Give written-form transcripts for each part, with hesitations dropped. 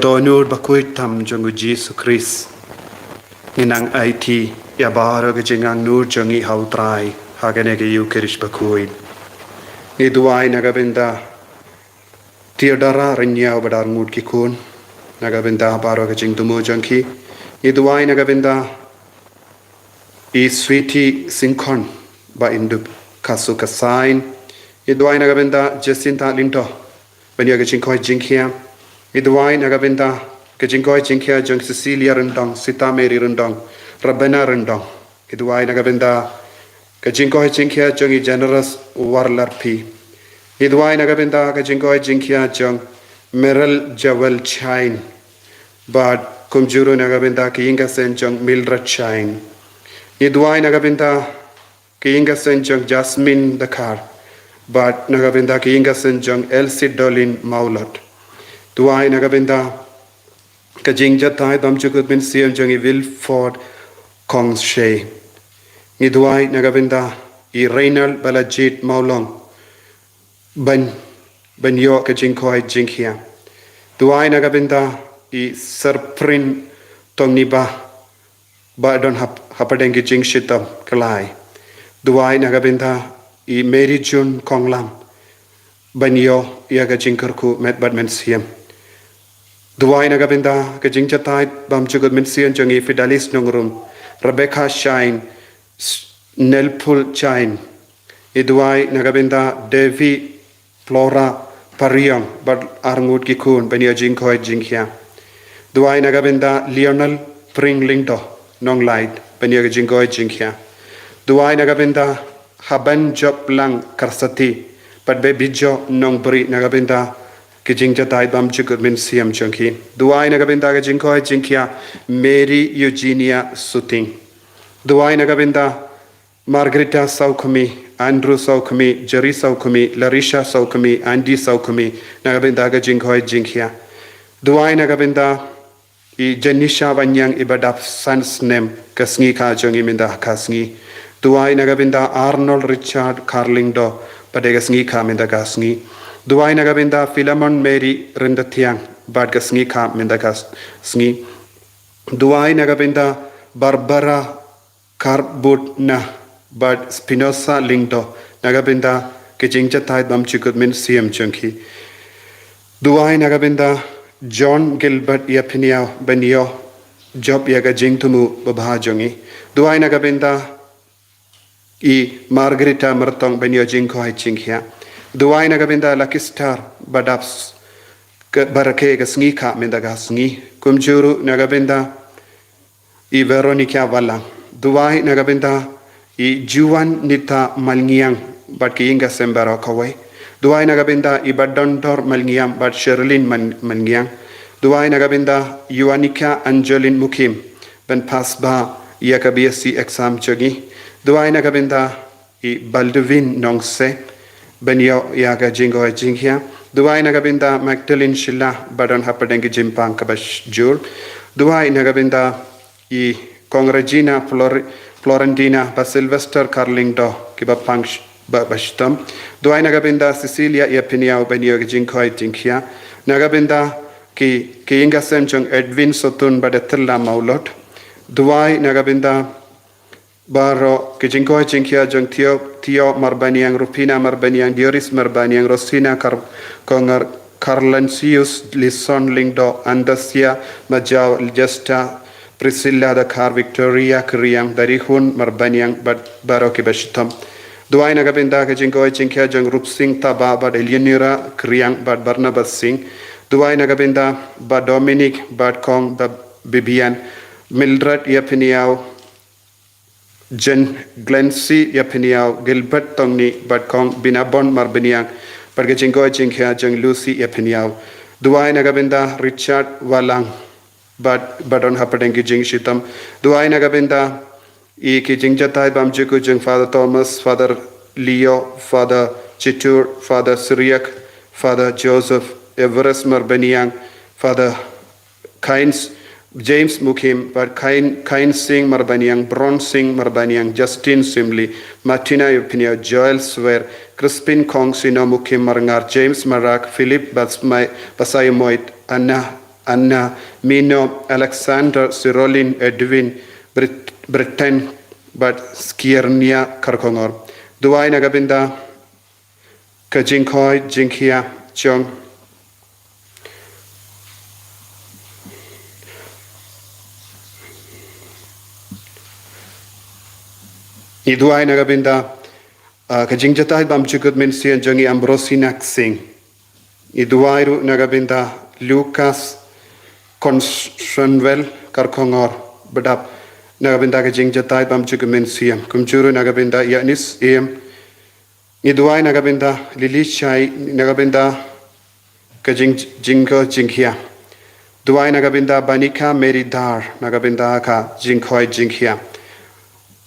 Batonur bakuit tam jungu Jesus Christ. Ninang IT ya bahara ke jengang nur jangi hautrai hagane ke yukerish bakuit. Ni duai nagabenda tiadara renyau badar ngud kikun nagabenda bahara ke jeng tumu jangki. Ni duai nagabenda I sweetie sinkon ba indub kasu kasain. Ni duai nagabenda Jacinta Linto benya ke jingkoi jingkia. Iduai nagabenda kejingkoi jingkia jeng Cecilia rendong, Sita Mary rendong, Rabena rendong. Iduai nagabenda kejingkoi jingkia jeng generous warlarpi. Iduai nagabenda kejingkoi jingkia jeng Meryl Jawel Chain. Bad kumjuru nagabenda keinga sen jeng Mildred Chain. Iduai nagabenda keinga sen jeng Jasmine Dakar. Bad nagabenda keinga sen jeng Elsie Dolin Maulot. Duai nagabenda kajing jatai dam chukut bin siam jangi Wilford Kong Shea. Ni duai nagabenda I Reynald Balajit Maulong ban yo kajing koi jingkia. Duai nagabenda I Serprin Tongniba ba don hapadengi jing shitam kalai. Duai nagabenda I Mary June Konglam ban yo ya kajing kerku met badmen siam. Duai nagabenda kajing jatai bam chugut min sian jangi Fidelis nongrum Rebecca Shine Nelpul Shine. Iduai nagabenda Devi Flora Pariang bad arngut kikun bani jing koi jingkia. Duai nagabenda Lionel Pringlingdo nong light bani jing koi jingkia. Duai nagabenda Haban Job Lang Karsati bad baby jo nong beri nagabenda kejing jatai bam chukut min siam chungki. Duai nagabenda kejing koi jingkia Mary Eugenia Suting. Duai nagabenda Margarita Saukumi, Andrew Saukumi, Jerry Saukumi, Larisha Saukumi, Andy Saukumi nagabenda kejing koi jingkia. Duai nagabenda I Janisha Wanyang ibadap son's name kasngi ka jungi minda kasngi. Duai nagabenda Arnold Richard Carlingdo padegasngi ka minda kasngi. Duai nagabenda Philemon Mary Rindatiang bad kasngi ka mindakas sngi. Duai nagabenda Barbara Carbut na bad Spinoza Lingdo nagabenda kejing jatai dam chukut min siam chunki. Duai nagabenda John Gilbert Yapiniao Benio Job yaga jing tumu babhajongi. Duai nagabenda I Margarita Mertong Benio jing ko hai chingkia. Duai nagabenda Lucky Star badaps barake gasngi ka mendaga sngi. Kumjuru nagabenda I Veronica Walla. Duai nagabenda I Juan Nita Malngiang bad kiinga sembara kawai. Duai nagabenda I Badondor Malngiang bad Sherlin Malngiang. Duai nagabenda Yuanika Angelin Mukim ben pasba yakabiyasi exam chogi. Duai nagabenda I Baldwin Nongse Benyo yaga jingo jingkia. Duai nagabenda Magdalene Shilla badon hapadengi jimpang kabash jur. Duai nagabenda I Congragina Florentina ba Sylvester Carlingdo kibapang bashtam. Duai nagabenda Cecilia Yapiniao benyo jingo jingkia. Nagabenda ki inga semchong Edwin Sotun badatilla maulot. Duai nagabenda Baro kijingko jingkia jong Tio Marbaniang Rupina Marbaniang Dioris Marbaniang Rosina Kongar Carlencius Lison Lingdo Andasia Majau Jesta Priscilla Dakar Victoria Kriang Darihun Marbaniang Baro kibashitam. Duai nagabenda kijingko jingkia jong Rupsing Taba bad Eleonora Kriang bad Barnabas Singh. Duai nagabenda bad Dominic bad Kong bad Bibian Mildred Yapiniao Jen Glency Yapiniao Gilbert Tongni Badkong Binabon Marbaniang Bargajingo Jingkia Jeng Lucy Yapiniao. Duai nagabenda Richard Walang Badon Hapadengi Jing Shitam. Duai nagabenda I Kijing Jatai Bamjuku Jeng Father Thomas, Father Leo, Father Chitur, Father Syriac, Father Joseph Everest Marbaniang, Father Kynes James Mukim, but Kain Singh Marbaniang, Bron Singh Marbaniang, Justin Simley, Martina Yupinio, Joel Swer, Crispin Kong Sino Mukim Marangar, James Marak, Philip Basay Moit, Anna Anna, Mino, Alexander, Cyrolin, Edwin, Britain, but Skiernia, Karkongor. Duai Nagabinda, Kajinkoi, Jinkia, Chong. Iduai Nagabinda, Kajingjata Bamchukut Minsi and Jungi Ambrosinak Singh. Iduairu Nagabinda, Lucas Consenwell Karkongor, Badap Nagabinda Kajingjata Bamchukut Minsiam, Kumchuru Nagabinda Yanis Em. Iduai Nagabinda, Lilichai Nagabinda Kajingo Jinkia. Duai Nagabinda Banika Meridar Nagabinda Ka Jinkoi Jinkia.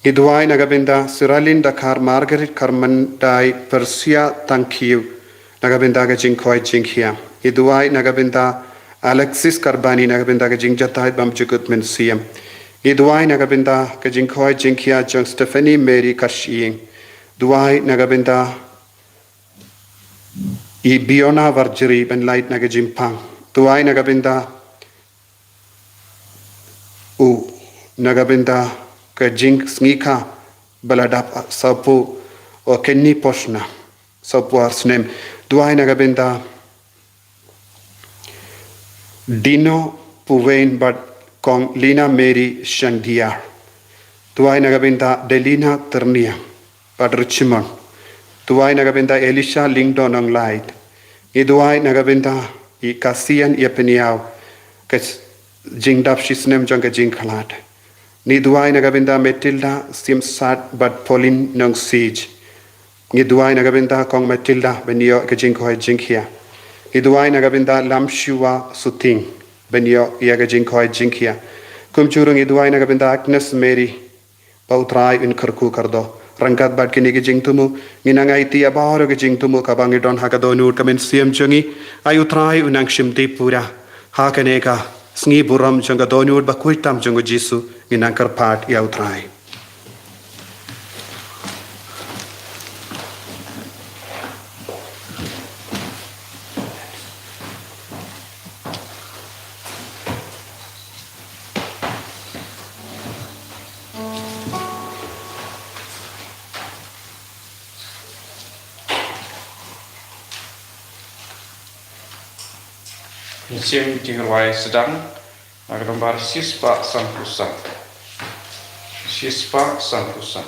Iduai Nagabinda Siralin Dakar Margaret Karmandai Persia Tankiu Nagabinda Jinkoi Jinkia. Iduai Nagabinda Alexis Karbani Nagabinda Jingjata Bamchukut Mensiam. Iduai Nagabinda Jinkoi Jinkia Jung Stephanie Mary Kashing. Duai Nagabinda I Biona Varjiri Ben Light Nagajimpang. Duai Nagabinda U Nagabinda Kajing Snika Baladap Sapu or Kenny Poshna Sapu Arsnem. Duai Nagabinda Dino Puvain but Kong Lina Mary Shandiar. Duai Nagabinda Delina Ternia but Richmond. Duai Nagabinda Elisha Lingdon on Light. Iduai Nagabinda I Kasian Yapeniao Kas Jingdap Shisnem Junga Jinkalat. Niduai Nagabinda Matilda Simsat but Pauline Nung Siege. Niduai Nagabinda Kong Matilda Benio Gajinkoi Jinkia. Niduai Nagabinda Lamshua Suting Benio Yagajinkoi Jinkia. Kumchurung Niduai Nagabinda Agnes Mary Pautrai in Kurku Kardo. Rangkat bad kini Gijingtumu, Ninangai Tia Baro Gijingtumu Kabangidon Hakadonur Kamen Siam Jungi, Ayutrai Unang Shimti Pura, Hakaneka, Sngi Buram Jungadonur Bakuitam Jungu Jisu, Ninankar Part Yautrai. Mesin tinggalai sedang gambar sispa sampusan. Sispa sampusan.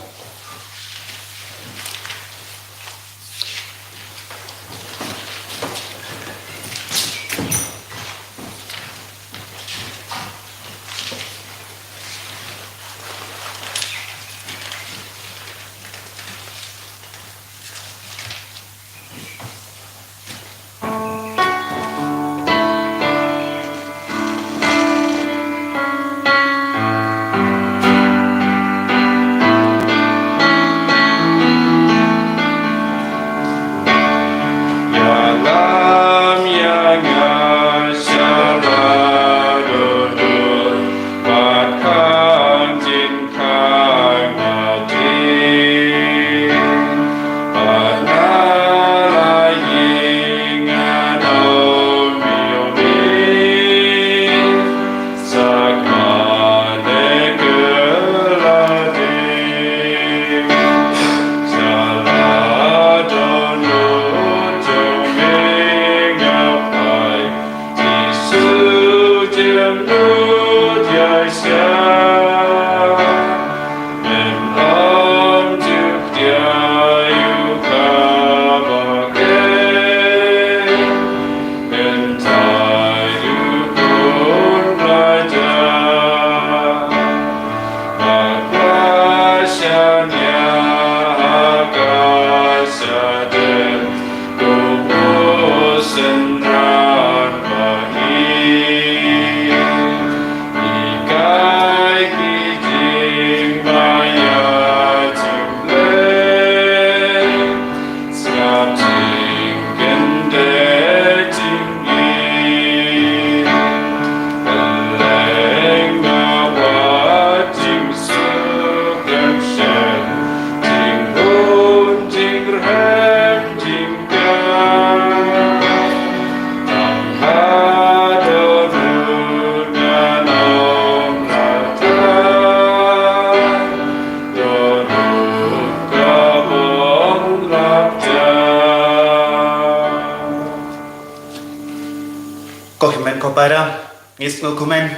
kopara ngis ngokumen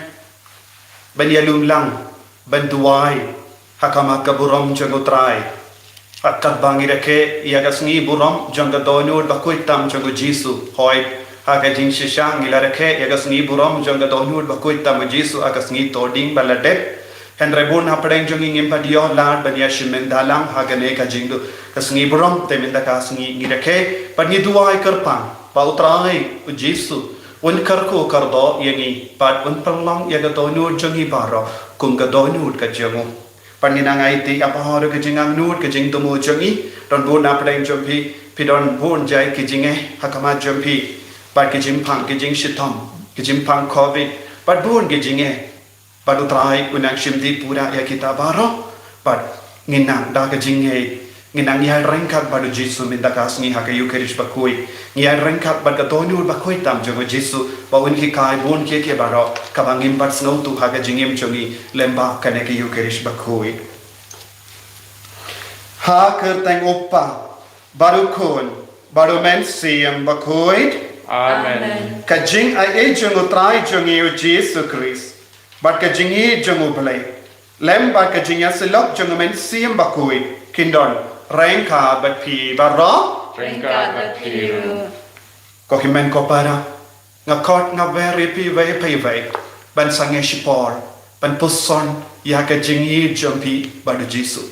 ban yalum lang ban duai hakama kaburom jangotrai akat bangi reke yagas ngi burom janga donur bakoi tam jango jisu hoi haga jing shishang ila reke yagas ngi burom janga donur bakoi tam jisu agas ngi toding balade Henry Bun hapadeng jongi ngimpadio lad ban yashimen dalang haga ne ka jingdu kas ngi burom teminda kas ngi reke pan ngi duai kerpang pa utrai jisu un karko kardo yangi pat un perlong yaga donur jongi baro kum ga donur ka jango Paninangai ti apahoro ke jingang nur ke jing tumu jongi don bun apdeng jompi pidon bun jai ke jinge hakama jompi pat ke jimpang ke jing shitom ke jimpang covid pat bun ke jinge pat utrai unang shimdi pura ya kita baro pat nginang da ke jinge nginang ya rengkat badu jisu minta kasni haka yukerish bakui ya rengkat bad ka donur bakui tam jongo jisu bawin ki kai bun ke baro kabangim bat ngau tu haka jingim jongi lemba kane ke yukerish bakui ha kerteng oppa baru kon baru men siam bakui Amen. ka jing ai jongo trai jongi jisu Christ bat ka jingi jongo blai lemba ka jingya selok jongo men siam bakui kindon Rengka batpi baro Rengka batpiru. Ko himen ko para ngakot nga veri pi ve pi ve ban sange shipor ban puson ya ka jingi jompi badu jisu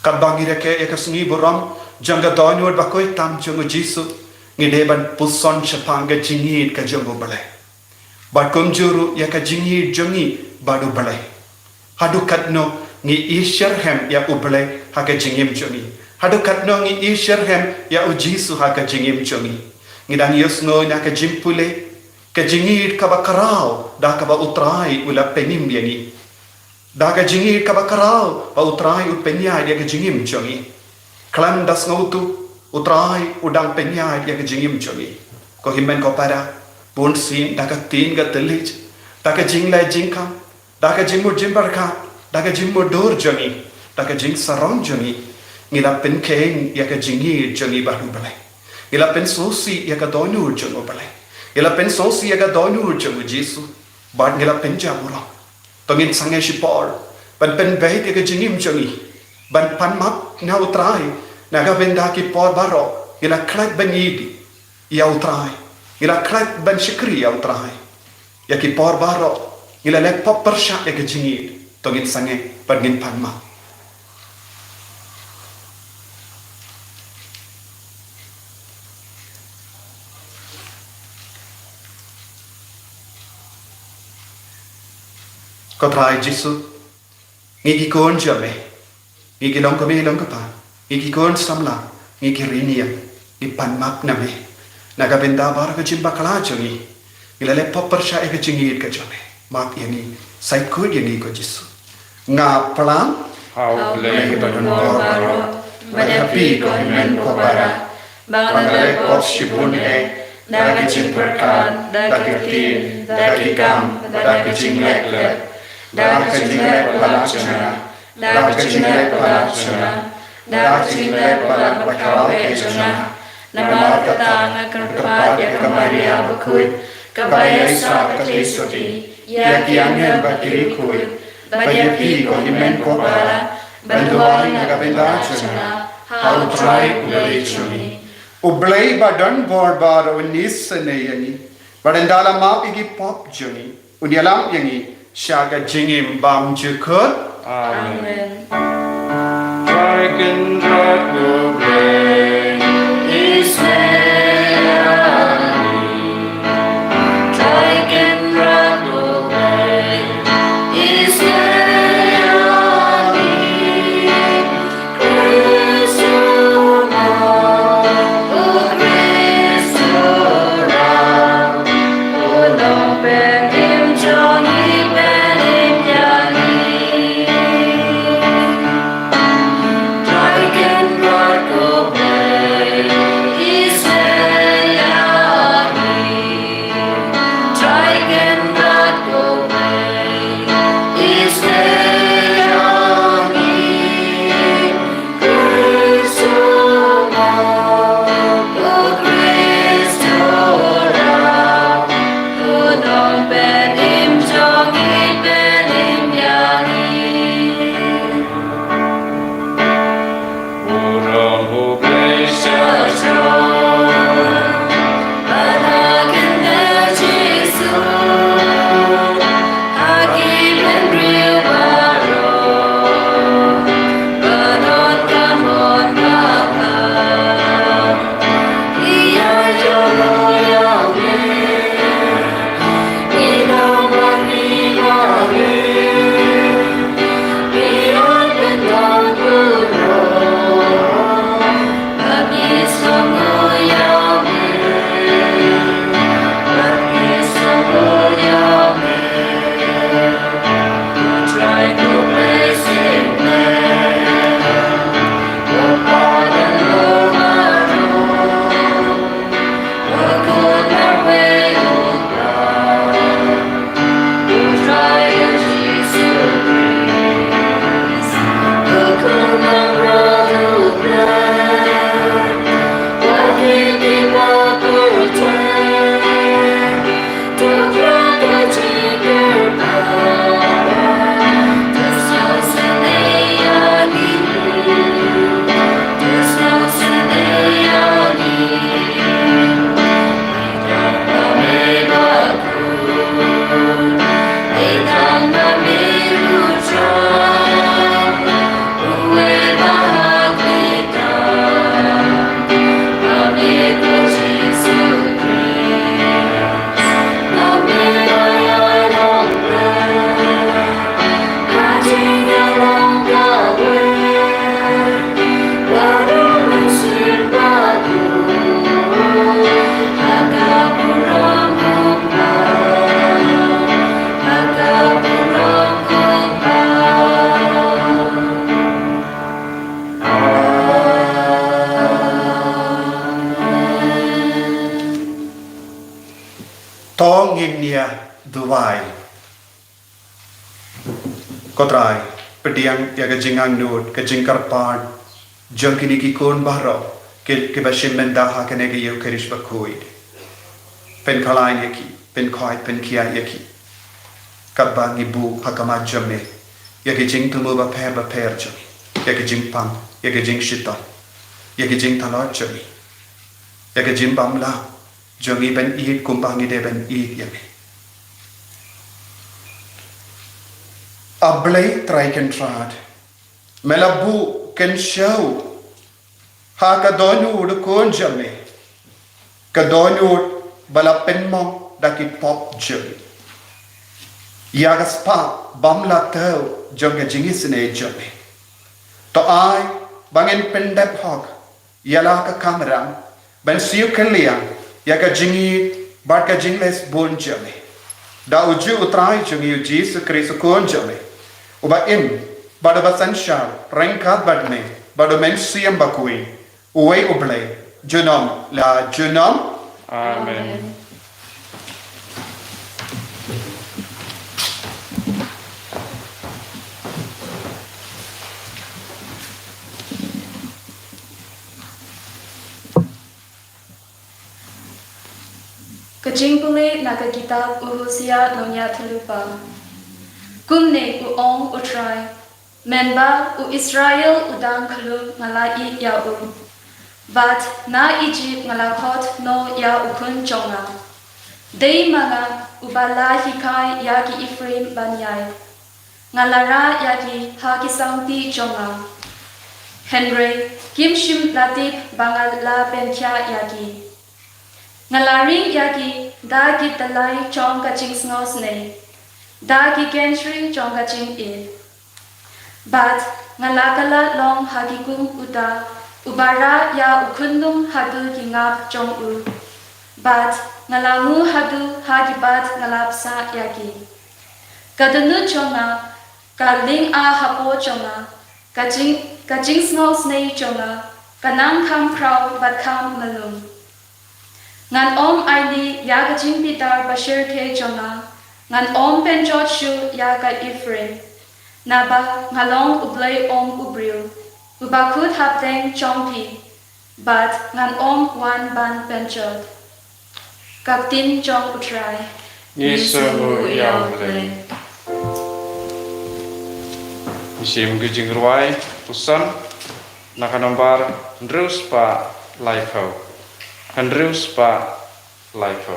kabangi reke ya ka sungi buram janga donur bakoi tam jongo jisu ngide ban puson chapanga jingi ka jongo bale bat kumjuru ya ka jingi jongi badu bale hadu katno ngi isherhem ya uble haka jingim jongi hadu katno ngi isherhem ya ujisu haka jingim jongi ngidang yusno na ka jimpule ka jingir ka bakarao da ka ba utrai ula penim yangi da ka jingir ka bakarao ba utrai u penya ya ka jingim jongi klan das ngautu utrai udang penya ya ka jingim jongi ko himmen ko para bon sin da ka tin ga telich da ka jinglai jingkam da ka jimur jimbarka daga jimmo dor jongi daga jing sarong jongi ngila pen keng ya ka jingi jongi baru balai ngila pen sosi ya ka donu jongo balai ngila pen sosi ya ka donu jongo jisu bad ngila pen jamura tongin sange shipor ban pen bai ya ka jingim jongi ban pan map na utrai naga benda ki por baro ngila klak ban yidi ya utrai ngila klak ban shikri ya utrai ya ki por baro ngila lek pop persha ya ka jingi tongin sange pagin panma kotrai jisu ngiki kon jame ngiki long kami long kapa ngiki kon samla ngiki rinia ngi panmak name naga benda bar ka jimba kala jongi ilale popper sha e ka jingi ka jame mak yani sai ko yani ko jisu nga pelang Hau lagi blei badan baro. baro badapi ko himen ko bara bangale ko shibun dagi jimperkan dagi tin dagi kam dagi jinglek dagi jinglek balachana dagi jinglek balachana dagi jinglek balachana kejana nama katanga kerpadia kamaria bakui kabaya sa katesoti ya kiangen bakiri kui Baya pi ko himen ko bara banduai nagabendachana how try ulechuni ublei badan bor baro nisane yani badandala mapigi pop juni unyalam yani shaga jingim bam jukut Amen. Dragon dragon rain is Dragon ยิงเนี่ยดูไว้ก็ตรายประเดี๋ยวอยากจะจิงอังนูดก็จิงกระปาดจังกินิกิโคนบาร์que va shimenda ha que nege eu kerish bakuid pen kalain yaki pen koi pen kia yaki kabba ngibu hakama jame yaki jing tumu ba per jami yaki jing pam yaki jing shita yaki jing talot jami yaki jing bam la jangi ben eat kumbangi de ben eat yaki ablay try can trad melabu can show ha ka donu ud kon jame ka donu bala penmo daki pop jame ya ga spa bamla tau jonga jingis ne jame to ai bangin pendep hog yala ka kamera ben siu kelia ya ka jingi bar ka jingles bon jame da uju utrai jungi Jesus Christ kon jame uba im bada basanshar rengkat badne bada men siam bakui uwe uble junom la junom Amen. Kajing pule naga kitab uhusia nonya telupa. Kumne u ong utrai. Menba u Israel udang kalu ngalai ya u. But na Egypt ngalakot no ya ukun jonga. Dei mga ubala hikai yaki Ephraim banyai. Ngalara yaki haki saunti jonga. Henry kimshim latip bangal la bencha yaki. Ngalaring yaki dagi talai chong kaching ngos ne. Dagi genshring chong kaching in. But ngalakala long hagikum uta. Ubara ya ukundum hadu gingap jong u. But ngalangu hadu hagibat ngalapsa yaki. Kadunu jonga, kaling a hapo jonga, kajing sngos nei jonga, kanang kam krau bat kam malum. Ngan om aili ya kajing pitar bashir ke jonga, ngan om penjot shu ya ka Ephraim. Naba ngalong ublay om ubril. Ubakut hapteng chongpi, but ngan om wan ban penchot. Kaptin chong utrai. Yesu yaule. Isim gijing ruai usan nakanombar ndrus pa laifo. Ndrus pa laifo.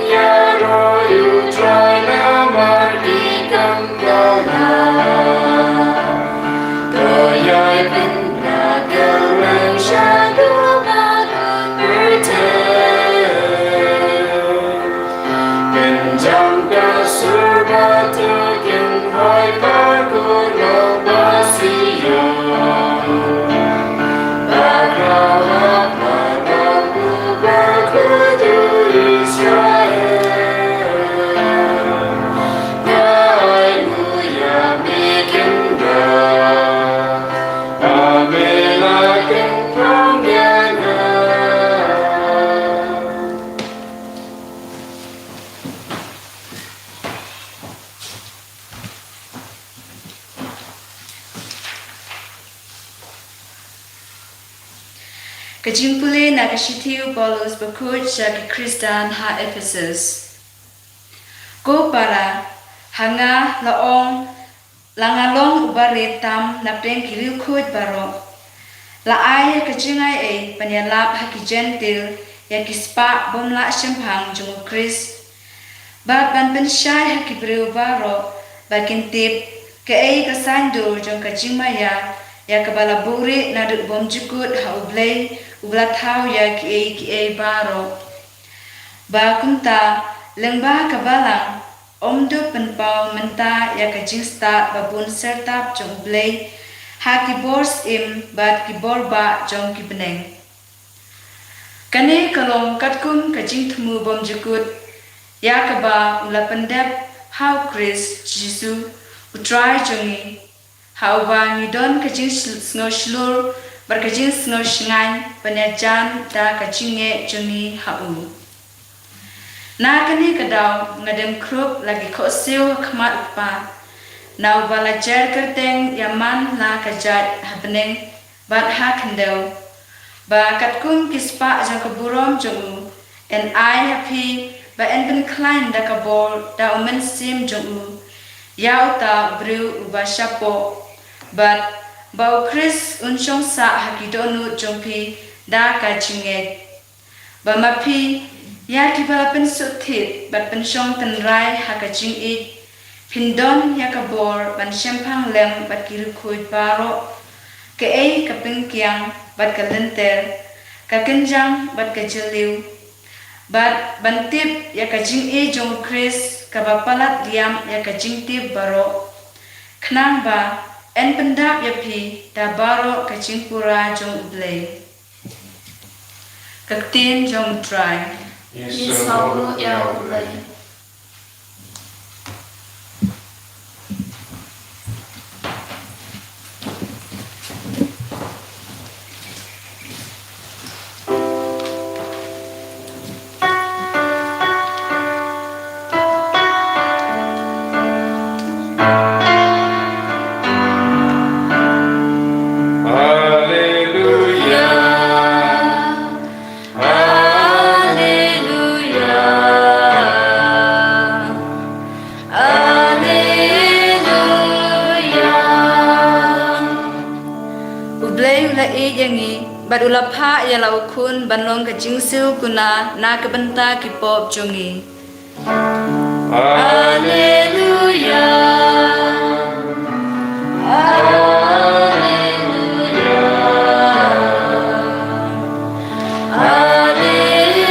Yeah. Kajimpule nakashitiu Paulus bakut syaki Kristan ha Ephesus. Ko para hanga laong langalong ubare tam napeng kilil kut baro. Laay kajingai ay panyalap haki gentil yaki spa bomla syempang jungu Kris. Ba ban pensyai haki beriu baro bakin tip ke ay kasandur jung kajingmaya ya kebala buri naduk bom jukut ha ublay ubla tau ya ki baro ba kunta lengba kabalang omdu penpau menta ya kajing sta babun sertap jong ublay ha ki bors im bat ki borba jong ki beneng kane kalong katkum kajing temu bom jukut ya kaba ula pendep how Chris Jisu utrai jongi how ba ngidon kajing snow shlur bar kajing snow shngai penyajan da kajinge jongi hau na kani kadau ngadem krup lagi khoseu khmat pa nau bala jar kerteng yaman la kajat habneng bat ha khandau ba katkum kispa jang kaburom jongu and I happy ba en ben klein da kabor da omen sim jongu yau ta bru uba shapo but bau Chris unchong sa hakidonu jongpi da ka chinge ba mapi ya ki bala pen suthit bat pen shong tan rai hakaching it pindon ya kabor ban shempang lem bat kiru khoi paro ke ei ka pingkyang bat ka lenter ka kenjang bat ka jeliu bat bantip ya ka jing e jong Chris ka bapalat diam ya ka jing tip baro knang ba en pendap ya pi da baro ka jing pura jong ublay kaktin jong try Yesawu ya ublay Badula pha ya lau kun banlong ka jingsu kuna na ka banta ki pop jongi Alleluia Alleluia Alleluia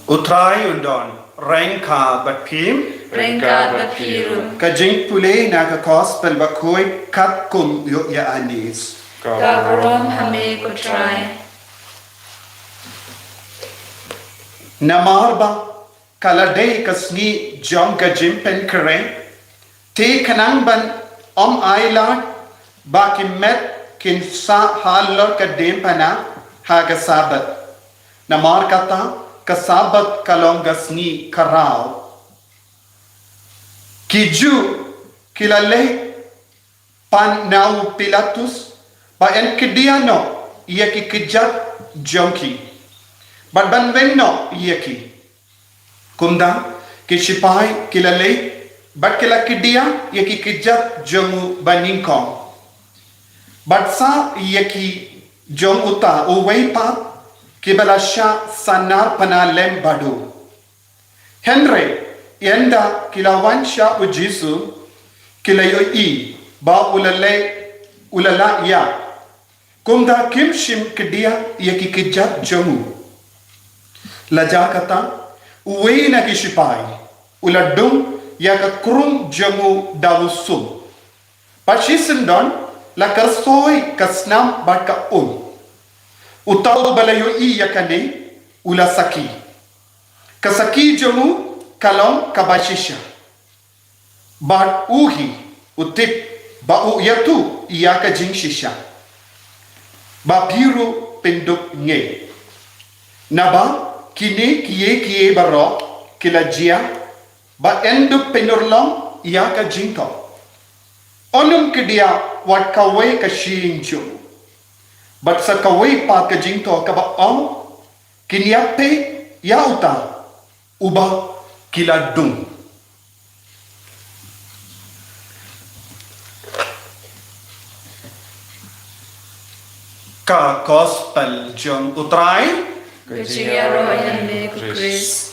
Utrai undon rengka bat pim Rengka bapiru kajing pule na ka gospel bakoi kat kum yo ya anis Gabrom hame ko try namarba kalade kasni jong kajim pen kare te kanang ban aila baki met kin sa halor ka dem pana ha ka sabat namar kata ka sabat kalong gasni karao Kiju kilale pan nau Pilatus ba en kidiano ia ki kijat jonki ban ban venno ia ki kunda ki sipai kilale bat kila kidia ia ki kijat jongu baningkong bat sa ia ki jong uta uwei pa kibalasha sanar panalem badu Henry Yenda kilawan sya ujisu kilayo I ba ulala ya kumda kimshim kedia ya kikijat jamu laja kata uwe na kishipai uladum ya ka krum jamu dawusum Pashisindon la karsoi kasnam bat ka Utau balayo yakane ula saki. Kasaki jomu kalong kabashisha. Bat uhi utip bau yatu iyaka jingshisha. Ba biru penduk nge. Naba kini kie baro kilajia ba enduk penurlong iyaka jingto. Onum kedia wat kawai kashin jomu. But sa kawai pa ka jingto ka ba kinyape yauta uba kiladung. Ka gospel jong utrai Kajia roho yang me ku Chris.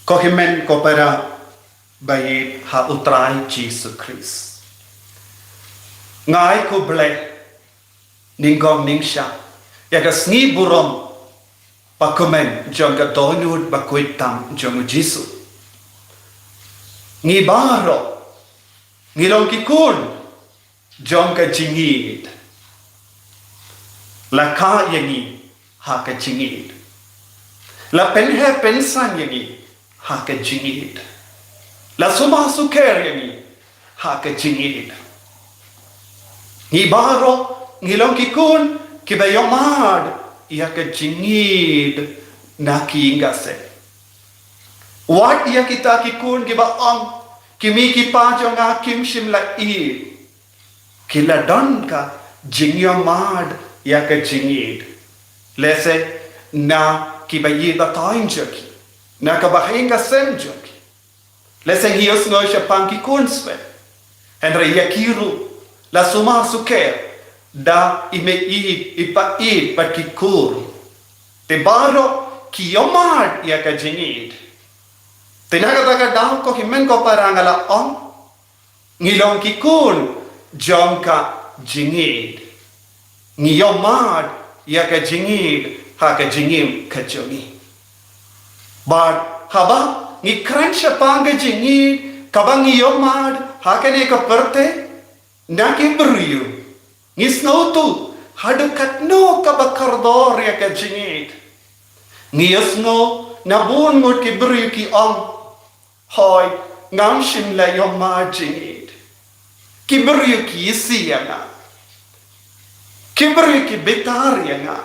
Kohimen kopera bayi ha utrai Jesus Christ. Ngai ko ble ningom ningsha yaga sni burom pakumen jonga donyud bakuitam jongu Jesus. Ni baro ngilong kikun jonga jingid. La ka yangi ha ka jingid. La penhe pensan yangi haka jingid. La suma suker yani haka jingid. Ni baro ngilong kikun kibayomad yaka jingid na kiingase. Wat ya kita kikun kibaang kimi kipajo nga kimshim la i. Kila don ka jingyomad yaka jingid. Lese na kibayida taing jaki. Nakabahinga senjok. Leseng hios no siya pangki kunswe. Henry yakiru la suma suker da ime ipa pat kikur. Te baro kiyomad ya ka jingid. Tinagadaga daw ko himen ko parangala ngilong kikun jongka jingid. Ngiyomad ya ka jingid ha ka jingim ka jongi. But haba ni crunch panga jingi kabangi yomad hakane ka perte na kibriyu ni snowtu hadu katno ka bakardor ya ka jingi ni yasno na bun mut kibriyu ki hoy ngam shim la yomad jingi kibriyu ki siyana kibriyu ki betariana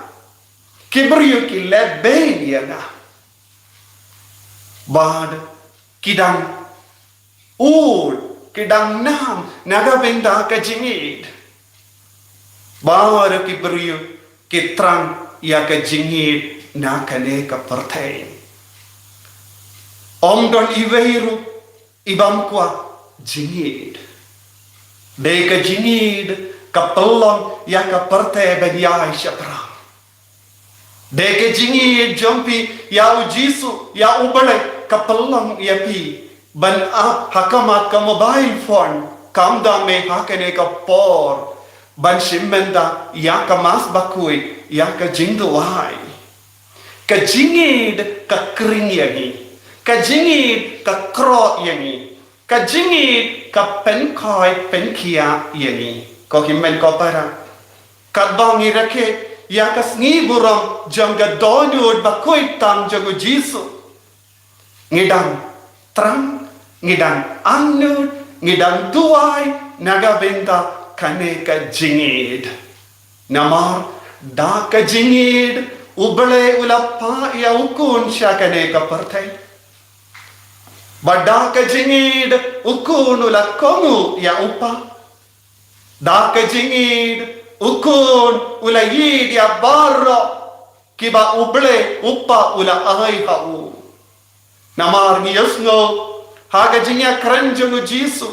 kibriyu ki lebeniana Bad kidang kidang nam nagabenda ka jingid. Bawar kibriyu kitrang ya ka jingid na kane ka pertain. Don iweiru ibam kwa jingid. De ka jingid ka pelong ya ka pertai benyai syapra. De ka jingid jompi ya ujisu ya ubale kapalang yapi ban hakamat ka mobile phone kamda me hakane ka por ban shimmenda ya ka mas bakui ya ka jingduai ka jingid ka kring yangi ka jingid ka kro yangi ka jingid ka penkoi penkia yangi ko himmen ko para kadbangi rake ya ka sngi buram jangga donyud bakui tam jago jisu ngidang terang, ngidang anud, ngidang tuai, naga benta kane ka jingid. Namar da ka jingid, ubale ulapa ya ukun siya kane ka partay. Bada ka jingid, ukun ula kongu ya upa. Da ka jingid, ukun ula yid ya barro, kiba ubale upa ula ay hau. Namar ngiyosno haga jinya kranjongu jisu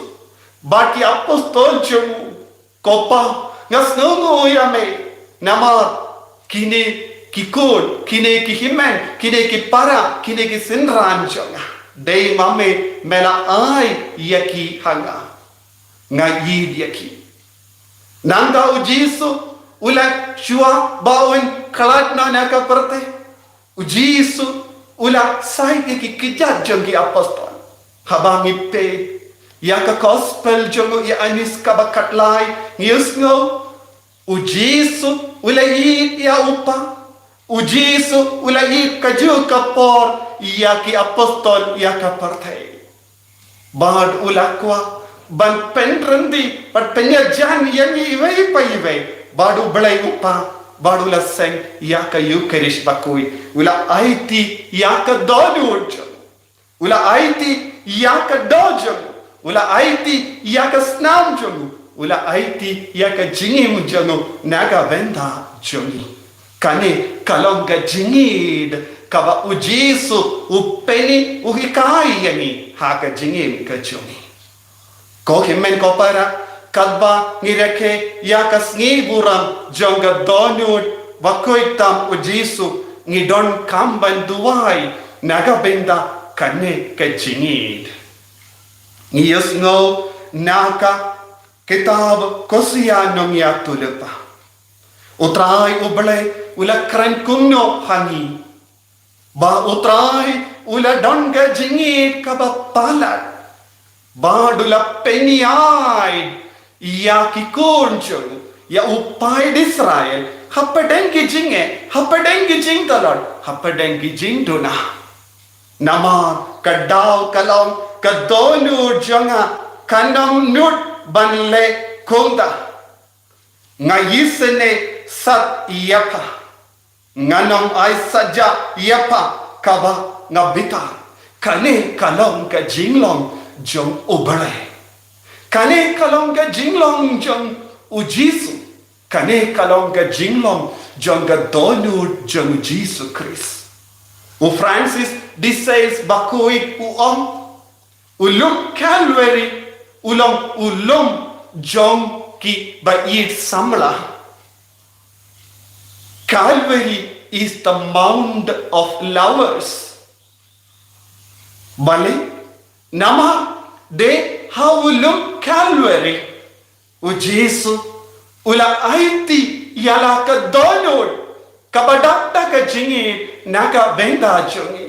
baki apostol jongu kopa ngasnongo yame namar kine kikun kine kihimen kine kipara kine kisinran jonga dei mame mela ai yaki hanga ngayid yaki Nang tau Jisu ula shua baun kalat na naka perte. Jisu ula sai ki kijat jonggi apostol. Habang ipe ya ka gospel jongo ya anis ka bakatlay ngiyus ngo. Jisu ula it ya upa. Jisu ula it kaju kapor ya ki apostol ya ka perte. Bad ula kwa ban penrendi pat penyajan yang iwei pa iwei badu belai upa badu laseng ya ka Eucharist bakui ula aiti ya ka dodurj ula aiti ya ka dojong ula aiti ya ka snam jong ula aiti ya ka jingim jong naga venda jongi kane kalong ka jingid kaba ujisu upeni uhikai yani ha ka jingim ka jongi ko himen ko para kadba ngireke yakas ngiburam jonga donut bakoi tam ujisu ngidon kamban duwai naga benda kane ke jingid ngiyos ngo naka kitab kosia nong ya tulepa utrai uble ula kran kumno hangi ba utrai ula donga jingid kaba palat Badula peniai ya kikunjung ya upai di Israel hapadengki jing talon hapadengki jing duna nama kadau kalong kadonu jonga kanam nut banle konda ngayisene sat yapa nganam ai saja yapa kaba ngabita kane kalong ka jinglong jong ubalai kane kalong ka jinglong jong ujisu kane kalong ka jinglong jong ka donu jong Jisu Christ u Francis di says bakui ulum Calvary ulum jong ki bait samla Calvary is the Mount of Lovers bale nama de haulum Calvary ujisu ula aiti yala ka donor kabadakta ka jingid naga benda jungi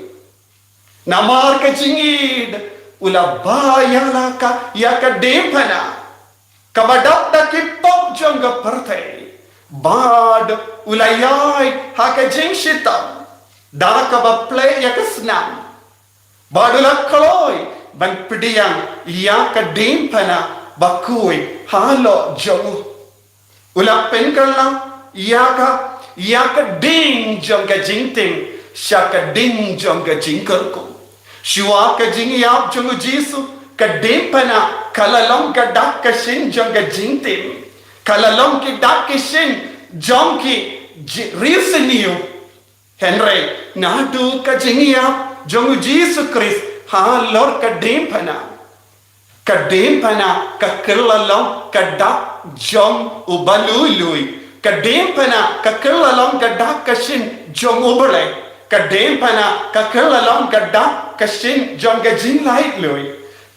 namar ka jingid ula ba yala ka yaka dempana kabadakta ki pop jonga partay bad ula yai haka jingshitam da ka ba play yaka snam badula kaloy ban pidiyang ya ka dempana bakui halo jongu ula penkala ya ka ding jonga jingting shaka ding jonga jingkerko shua ka jingyap jongu Jisu ka dempana kalalong ka dak ka shin jonga jingting kalalong ki dak ka shin jongki riseniyo Henry nadu ka jingyap jongu Jisu Christ ha lor ka dempana ka kirlalong ka dak jong ubalului ka dempana ka kirlalong ka dak ka shin jong ubale ka dempana ka kirlalong ka dak ka shin jong ga jinlai lui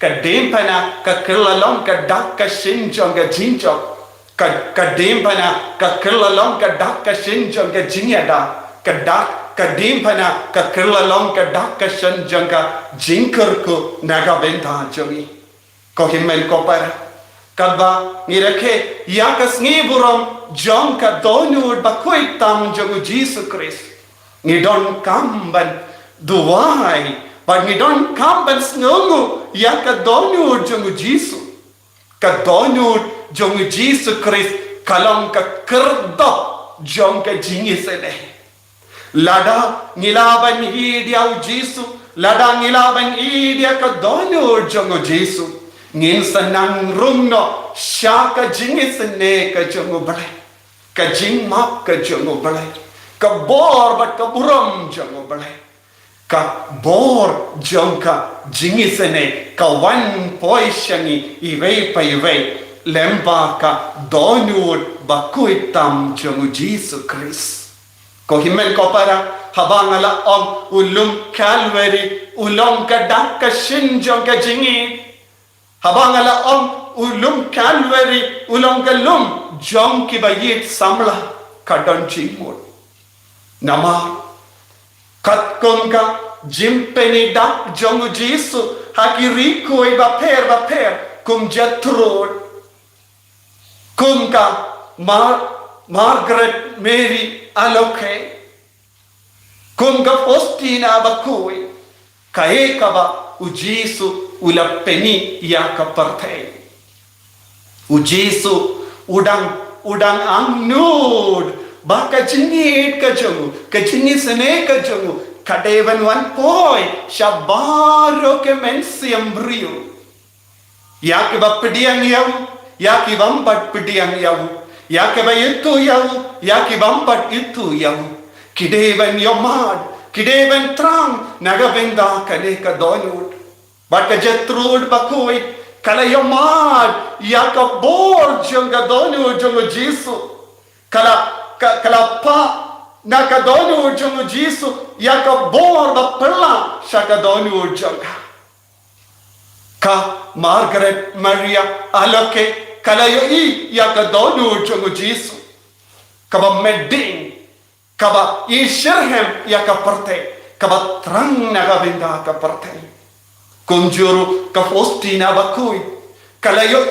ka dempana ka kirlalong ka dak ka shin jong ga jinjok ka dempana ka kirlalong ka dak ka shin jong ga jinyada ka dempana ka kirlalong ka dak ka shin jong ga jinkerko naga benta jongi ko himen ko para kadba ngireke yakas ngiburom jong ka donur bakoi tam jongu Jisu Christ ngidon kamban duwai ba ngidon kamban snungu yaka donur jongu Jisu ka donur jongu Jisu Christ kalong ka kerdo jong ka jingisene lada ngilaban hidia Jisu lada ngilaban hidia ka donur jongu Jisu ngin sanang rumno shaka jingisene ka jongu balai ka jingmap ka jongu balai ka bor bat ka buram jongu balai ka bor jongka jingisene ka wan poishangi iwei pa iwei lemba ka donur bakuitam jongu Jisu Christ ko himen ko para habangala om ulum Calvary ulong ka dak ka shin jongka jingi habangala om ulum Calvary ulong galum jong ki bayit samla kadon chimot nama kat konga jimpeni dak jong Jesu hakiri koi ba per kum jatrod konga Margaret Mary aloke konga Faustina bakoi kae kaba u Jesu ula peni ya kaparte u Jesu udang ang nud baka jingit ka jingi sene ka jongu kadevan wan poi shabaro ke mensiam brio ya ke ba pediang yau ya ki bambat pediang yau ya ke ba itu yau ya ki bambat itu yau kidevan yomad kidevan trang nagabenda kane ka donut baka jetrud bakoi kala yomad ya ka bor jonga donut jonga Jesu kala pa nakadonu jonga Jesu ya ka bor da pella shakadonu jonga ka Margaret Maria aloke kala yo ya ka donu jonga Jesu kaba medding kaba ishirhem ya ka parte kaba trang nagabenda ka parte kunjuru ka Faustina bakui kala yo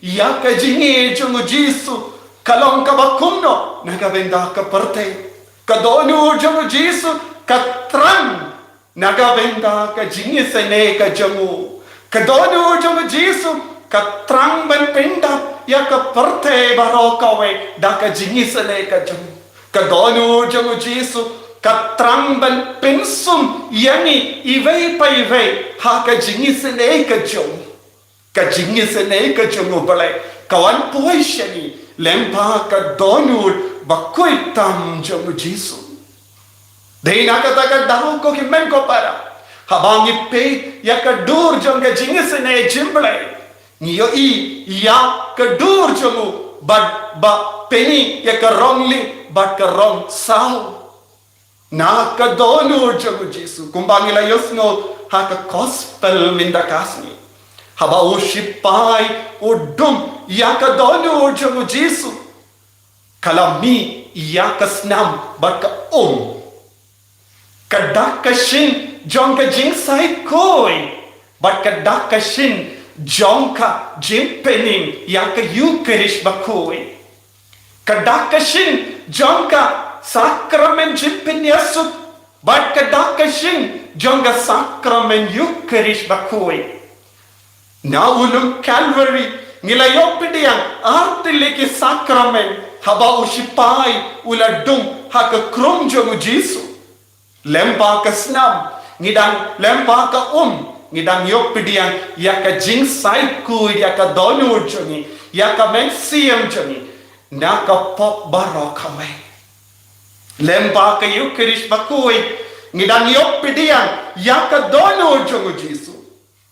ya ka jingi jonga Jesu kalong kaba kumno nagabenda ka parte kadonu jonga Jesu ka trang nagabenda ka jingi sene ka jongu kadonu jonga Jesu ka trang ban penda ya ka parte barokawe da ka jingi sene ka jongu kadonu jonga Jesu ka trang ban pensum yani ivei pa ivei ha ka jingi sene ka jongu ka jingi sene ka jongu bale kawan poishani lempa ka donur bakoi tam jongu Jesu deina ka taka dahu ko ki men ko para habangi pe ya ka dur jonga jingi sene jimble niyo ya ka dur jongu ba peni ya ka wrongly but ka wrong sao na ka donur jongu Jesu kumbangila yosno ha ka gospel minda kasni haba o shipai o dum ya ka donur jongu Jesu kalami ya ka snam but ka kadakashin jonka jing sai koi but kadakashin jonka jimpening ya ka Eucharist bakoi kadakashin jonka sacrament jimpin Yesu but kadakashin jonka sacrament Eucharist bakoi na ulum Calvary ngilayopidiyang artiliki sacrament haba ushipai uladung haka krum jongu Jesu lempa ka snam ngidang lempa ka ngidang yopidiyang yaka jing sai ku yaka donur jongi yaka mensiam jongi naka pop barokawe lempa ka Eucharist bakui ngidang yopidiyang yaka donur jongu Jesu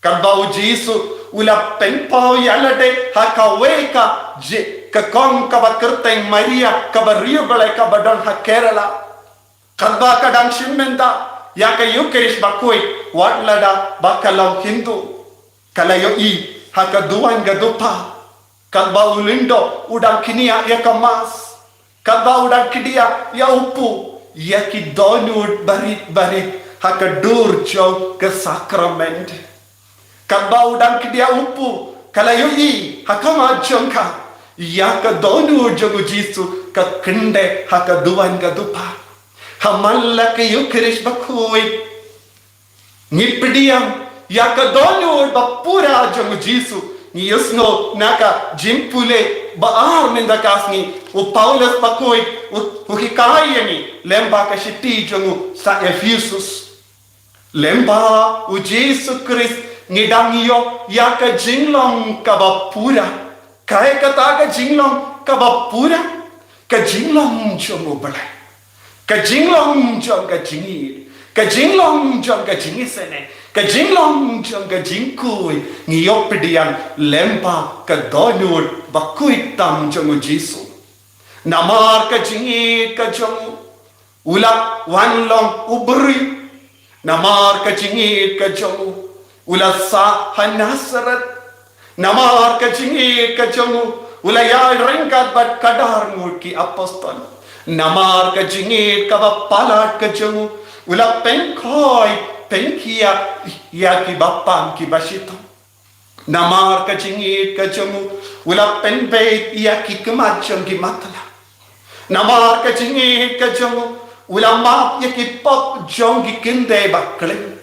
kadau Jesu ula penpau yalade hakaweka je ka kong ka bakerteng Maria ka bariu bale ka badon ha Kerala kadba kadang shimmenda ya ka Eucharist bakui watlada bakalau Hindu kalayo haka duan gadupa kadba ulindo udang kinia ya ka mas kadba udang kidia ya upu ya ki donut barit haka dur jow ka sakrament kadba udang kidia upu kalayo haka majongka ya ka donut jongu Jesu ka kende haka duan gadupa hamalla ka Eucharist bakui ngipdiam ya ka donur bapura jongu Jesu ni yusno naka jimpule baar minda kasni u Paulus bakui u hikayani lemba ka shiti jongu sa Ephesus lemba u Jesu Christ ngidangyo ya ka jinglong ka bapura kaya kata ka jinglong ka bapura ka jinglong jongu balai ka jinglong jong ka jingi ka jinglong jong ka jingi sene ka jinglong jong ka jingkui ngiyopdiang lempa ka donur bakui tam jong Jesu namar ka jingi ka jong ula wanlong ubri namar ka jingi ka jong ula sa Nazaret Namar ka jingi ka jangu ulaya ringkat bat kadar ngur ki apostol. Namar ka jingi ka bapalat ka jangu ula pengkoi pengkia ya ki bapam ki basito. Namar ka jingi ka jangu ula penbeit ya ki kemacam ki matala. Namar ka jingi ka jangu ula map ya ki pop jong ki kinde bakling.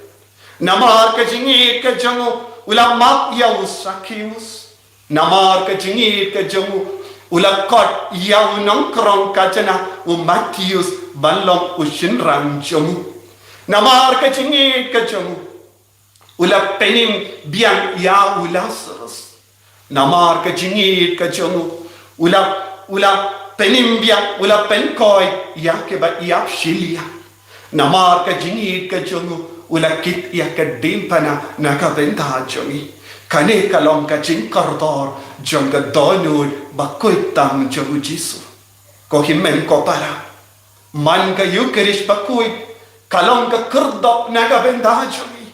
Namar ka jingi ka jangu ula map ya usakius. Namar ka jingi ka jangu ula kot ya unongkrong ka jana u Matius banlong ushinrang jangu. Namar ka jingi ka jangu ula penim biang ya Lazarus. Namar ka jingi ka jangu ula penim biang ula penkoi ya ke ba ya shilia. Namar ka jingi ka jangu ula kit ya ka dimpana na ka benta jangi. Kane kalong ka jing kordor jong ka donur bakoy tam jangu Jisu. Ko himen ko para man ka Eucharist bakoy kalong ka kordop na ka benta jangi.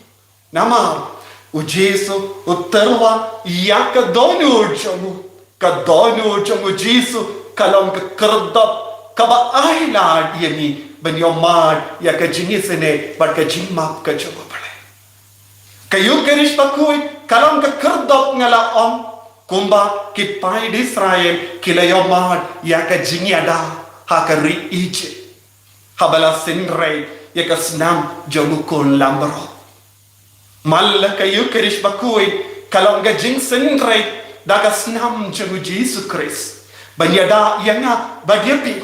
Namar u Jisu u terwa ya ka donur jangu. Ka donur jangu Jisu kalong ka kordop ka ba ailad yani benyomad ya ka jingi sene bat ka jingmap ka jangu pale. Ka Eucharist bakoy kalong ka kerdop ngala om kumba ki pai di Israel kila yomad ya ka jingi ada ha ka ri ije habala sinre ya ka snam jamu kon lambro mal ka Eucharist bakoy kalong ka jing sinre da ka snam jamu Jesus Christ banyada yanga bagyapi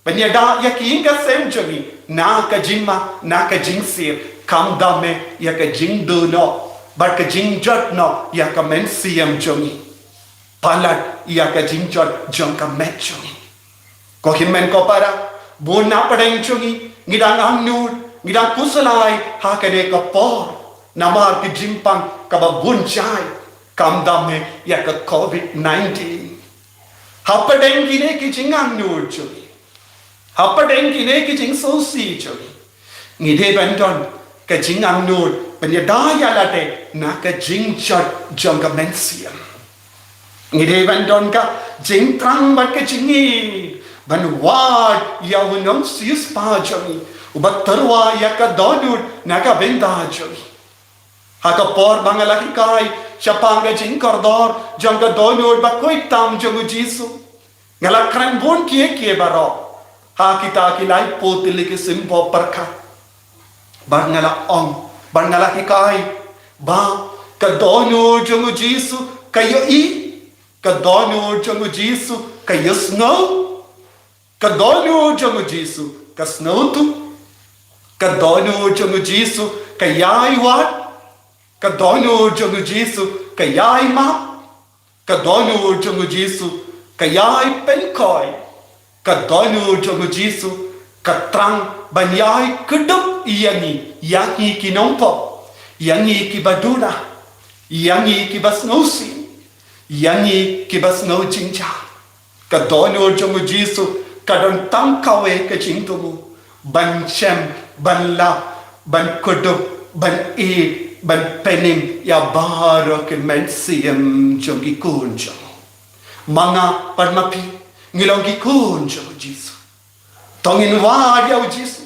banyada ya ki inga sem jami na ka jingma na ka jingsir kam dame ya ka jing do no bar ka jingjot no ya ka men siam jongi palat ya ka jingjot jong ka met jongi ko himen ko para bona padeng jongi ngidang angnur ngidang kusalai ha ka de ka por namar ki jimpang ka ba bunjai kam dame ya ka COVID-19 ha padeng ki ne ki jingang nur jongi ha padeng ki ne ki jing so si jongi ngide bandon ka jingang nur penyedaya late na ka jingjot jong ka mensiam ngide bandon ka jing trang bat ka jingi ban wad ya unong sis pa jongi ubat terwa ya ka donut na ka benda jongi ha ka por bangalaki kai siapa ka jing kordor jong ka donut ba koi tam jong Jisu ngala kran bon kie baro ha kita kilai potili ke simpo perka bangala ong bangala hikai ba ka donur jong Jisu kayo i ka donur jong Jisu kayo snow ka donur jong Jisu ka snow tu ka donur jong Jisu kayai wat ka donur jong Jisu kayai ma ka donur jong Jisu kayai penkoi ka donur jong Jisu ka trang banyai kedup yangi ki nompo yangi ki baduna yangi ki basnosi yangi ki basno jinja ka donor jong Jisu ka don tam kawe ka jingtumu ban chem ban la ban kedup ban ban penim ya baro ke mensiam jong ikunjo manga parmapi ngilong ikunjo Jisu tongin wad ya Jisu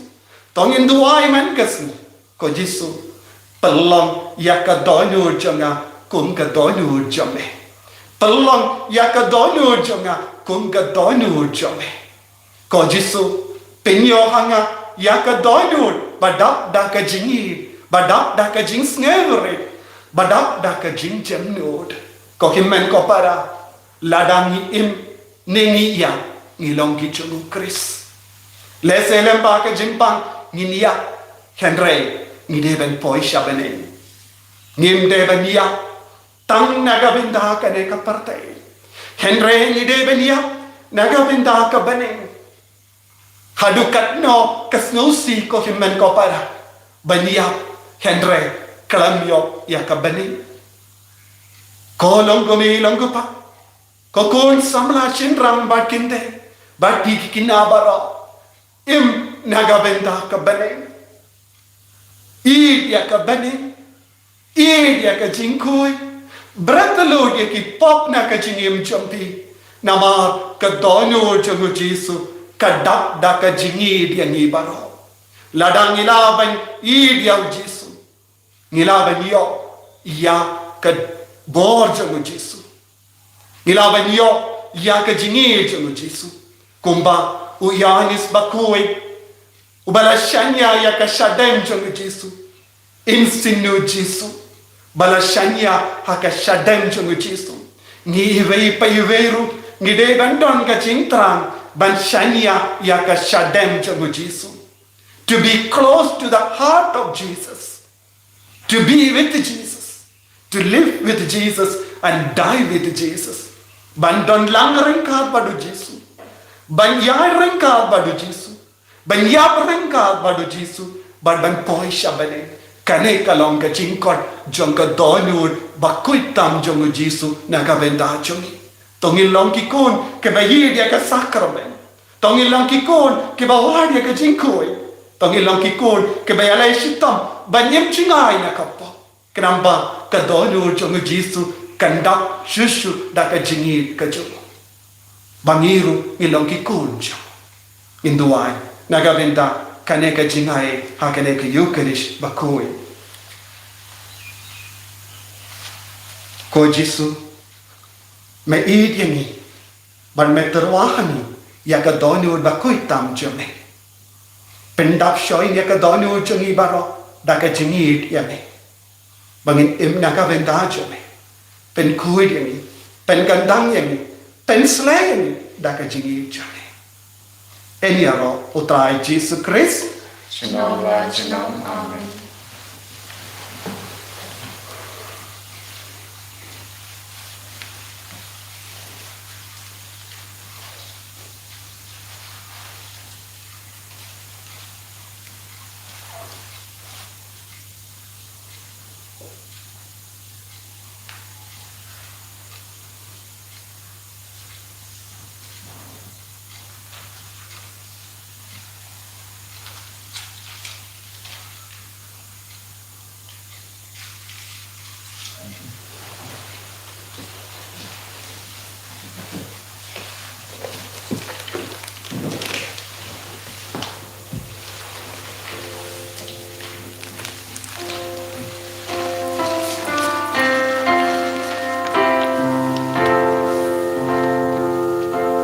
tongin duai man kasni ko Jisu pelong ya ka donur jonga kum ka donur jome pelong ya ka donur jonga kum ka donur jome ko Jisu penyo hanga ya ka donur badap da ka jingi badap da ka jing snevre badap da ka jing jamnod ko himen ko para ladangi im nengi ya ngilong ki jongu Kris leselem pa ka jimpang nginia henry ngideben poi shabenen ngimdeben ya tang naga binda ka ne ka partai henry ngideben ya naga binda ka benen hadukat no kasnusi ko himen ko para bania henry kalamyo ya ka benen kolong gomilong pa kokon samla chinram bakinde bati kinabara im naga binda ka benen id ya ka bani id ya ka jingkui Bratalo yaki pop na kajingim champi. Namar kadono jangu Jesu kadak da kajingi dia ngibaro. Ladang ilaban idiau Jesu. Ngilaban yo ya kad bor jangu Jesu. Ngilaban yo ya kajingi jangu Jesu. Kumba uyanis bakui. Ubalashanya ya kashadem jangu Jesu. Insinu Jesu. Balashanya hakashadem jangu Jesu. Ngi vei paiveru ngi de bandon ka chingtran banshanya ya kashadem jangu Jesu. To be close to the heart of Jesus. To be with Jesus. To live with Jesus and die with Jesus. Bandon lang rengkal badu Jesu. Banyai rengkal badu Jesu. Banyap rengkal badu Jesu. Ban poi shabane. Kane kalong ka chingkot jong ka donur bakui tam jong Jesu nakavenda jongi. Tongin long ki kun ke bayi dia ka sakramen. Tongin long ki kun ke bawar dia ka jingkoi. Tongin long ki kun ke bayalai shitam banyem chingai nakapa. Kenapa ka donur jong Jesu kandak shushu da ka jingi ka jong. Bangiru ilong ki kun jong. Induai nakavenda kane ka jingai hakane ka Eucharist bakui. Ko Jesu me idiangi ban me terwahani ya ka donur bakui tam jome. Pendap shoy ya ka donur jongi baro da ka jingi yame. Bangin imna ka venda jome. Pen kui yangi, pen gandang yangi, pen slay yangi da ka jingi jome. Eniaro utrai Jesu Christ. Shalom, shalom, amen.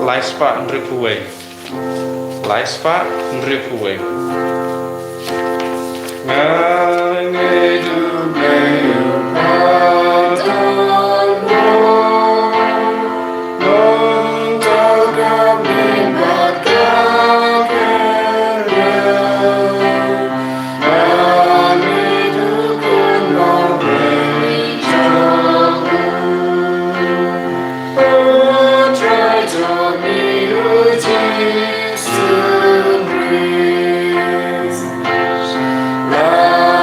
Laispa nripuwe. Laispa nripuwe. Ngangedu meyu Love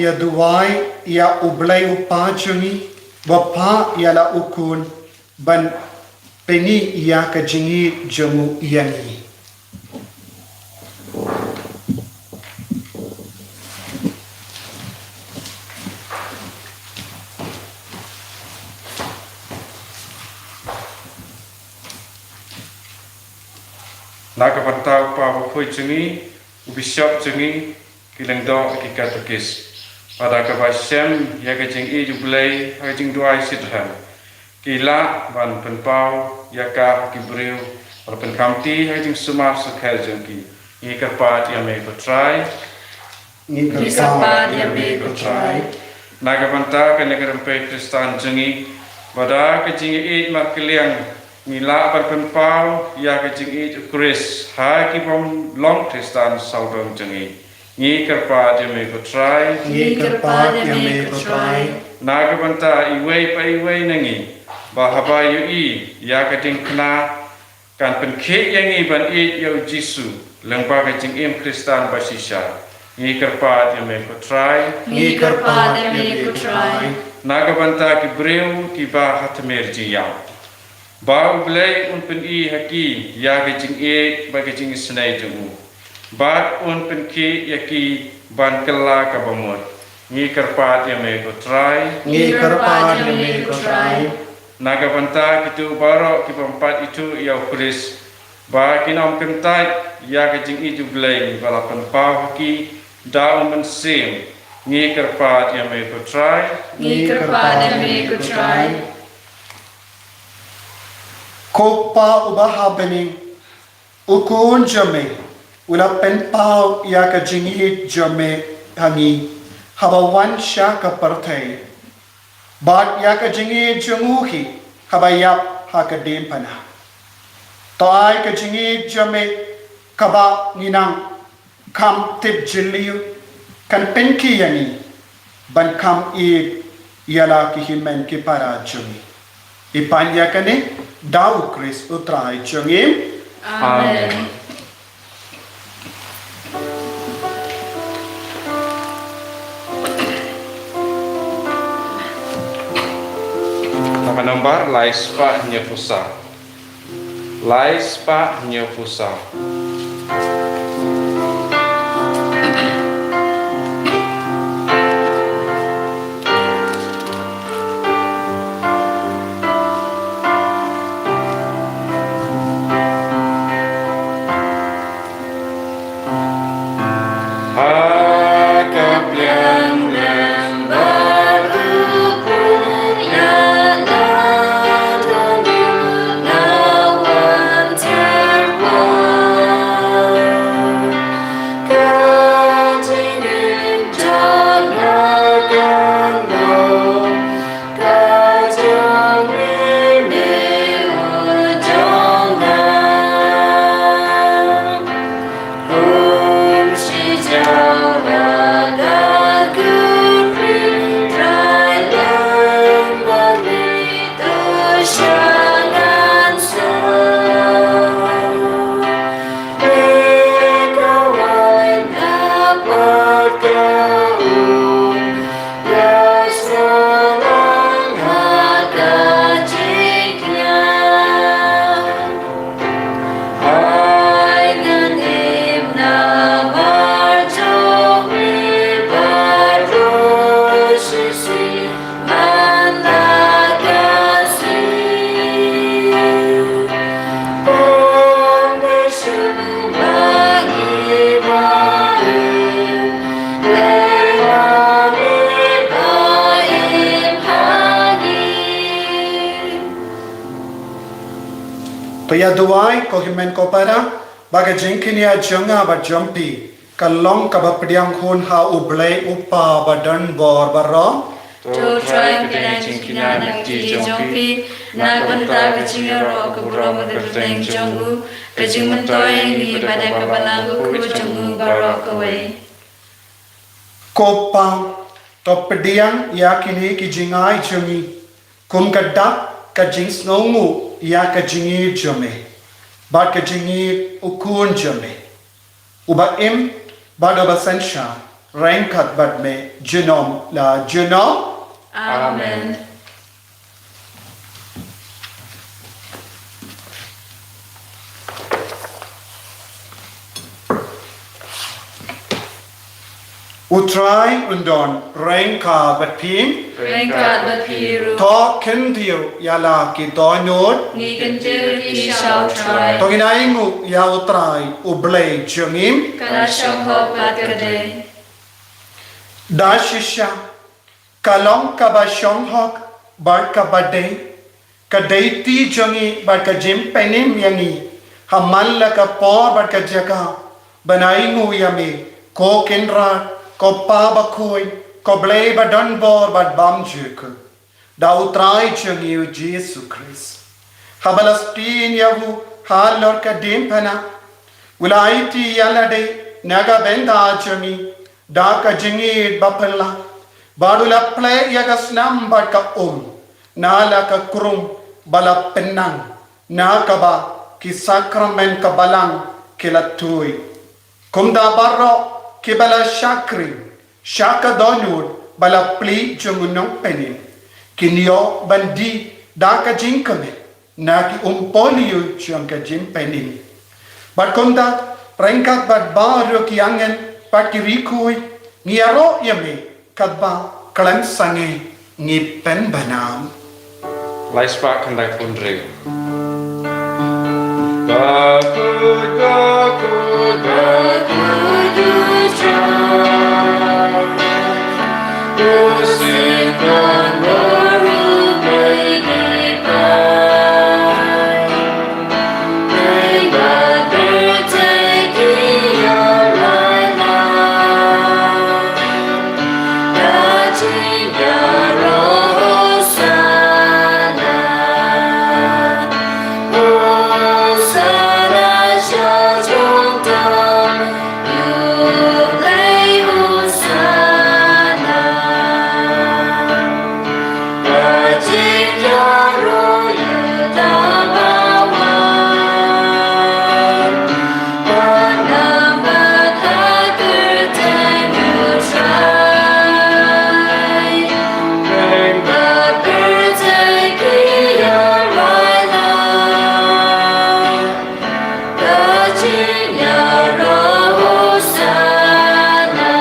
tia duai ia ublay upajungi wapa ia la ukun ban peni ia kajingi jamu iani. Nakapantau pa wakoi jungi ubishop jungi kilengdo kikatukis. Pada kabasem ya kajing i jublay kajing duai sidham. Kila ban penpau ya ka kibriu pada penkamti kajing sumar sekhel jengki. I kerpat ya me kotrai. Ni kerpat ya me kotrai. Nakapantau kenegarempe Kristan jungi pada kajing i makiliang Mila akan penpau ya kajing i Chris hai ki pom long Tristan saudong jengi ni kerpa dia me kotrai Ni kerpat ya me kotrai. naga banta iwei pa iwei nangi bahaba yu i ya kajing kena kan penke yang i ban i ya Jisu lengba kajing im Kristan basisha ni kerpa dia me kotrai Ni kerpat ya me kotrai. naga banta ki breu ki ba hatmer ji yang Bau belai un pen i haki ya kajing e ba kajing senai jemu. Bat un pen ki yaki ban kela kabamut. Ni kerpat ya me kotrai. Ni kerpat ya me kotrai. Naga banta kitu barok ki pempat itu ya Chris. Ba kinom kentai ya kajing i belai balapan pau haki da un mensem. Ni kerpat ya me kotrai. Ni kerpat ya me kotrai. Kopa ubaha bening ukun jame ula penpau ia kajingi jame hangi habawan sya kapartai bat ia kajingi junguhi habayap hakadem pana toai kajingi jame kaba ninang kam tip jiliu kan penki yani ban kam i yala kihimen ki para jumi ipanya kane Dau Chris utrai jengim. Amen. Nama nomor Laispa Nyefusa. Laispa Nyefusa. Toya duai ko himen ko para baga jengkinia jonga ba jompi kalong ka ba pdiang khun ha ublai upa ba dan bor baro To try and jingkina nang ji jongpi na banta kachinga ro ko bro mo de teng jongu kaching mentoy ni pada ka balangu ku jongu baro ko we kopa to pdiang ya kini ki jingai jungi kum kadda ka jing snongu ya ka jingi jome ba ka jingi ukun jome uba im ba do ba sensha rengkat bat me genom la genom Amen. utrai undon rengka bat phim Rengkat berpiru. to ken thiu yala ki to nốt Nghi kinh chư đi sau trai. to ginai ngu ya utrai ublei chungim Kana sông hộp bát cơ đề. da shisha kalong ka ba shong hok bar ka ba dei ka dei ti jungi bar ka jim penim yangi hamal la ka por bar ka jaga banai ngu yami ko kenra ko pa ba khoi ko blei ba don bor ba bam juk da utrai jungi u Jesus Christ habalastin yahu halor ka dim pana ulaiti yalade naga benda jungi da ka jingi bapalla badula ple yaga snam ba ka nala ka krum bala penang na ka ba ki sakramen ka balang kilatui kumda barro ki bala shakri shaka donur bala pli jungunong penin kinyo bandi da ka jinkame na ki umpoliu chung ka jim penin bat kumda rengkat bat baru ki angen pat ki rikui ngiaro yame kadba kalang sange ngi pen banam Lai spak kendai pundri. Bakut, bakut, bakut, usikan baru berlipat. Ringbat berteki yang lain-lain. Dagingnya roh sana. Hosana syajung tam. Yulai hosana. Dagingnya roh yudamawan. Penambah terteng utrai. Ringbat berteki yang lain-lain. Dagingnya roh sana.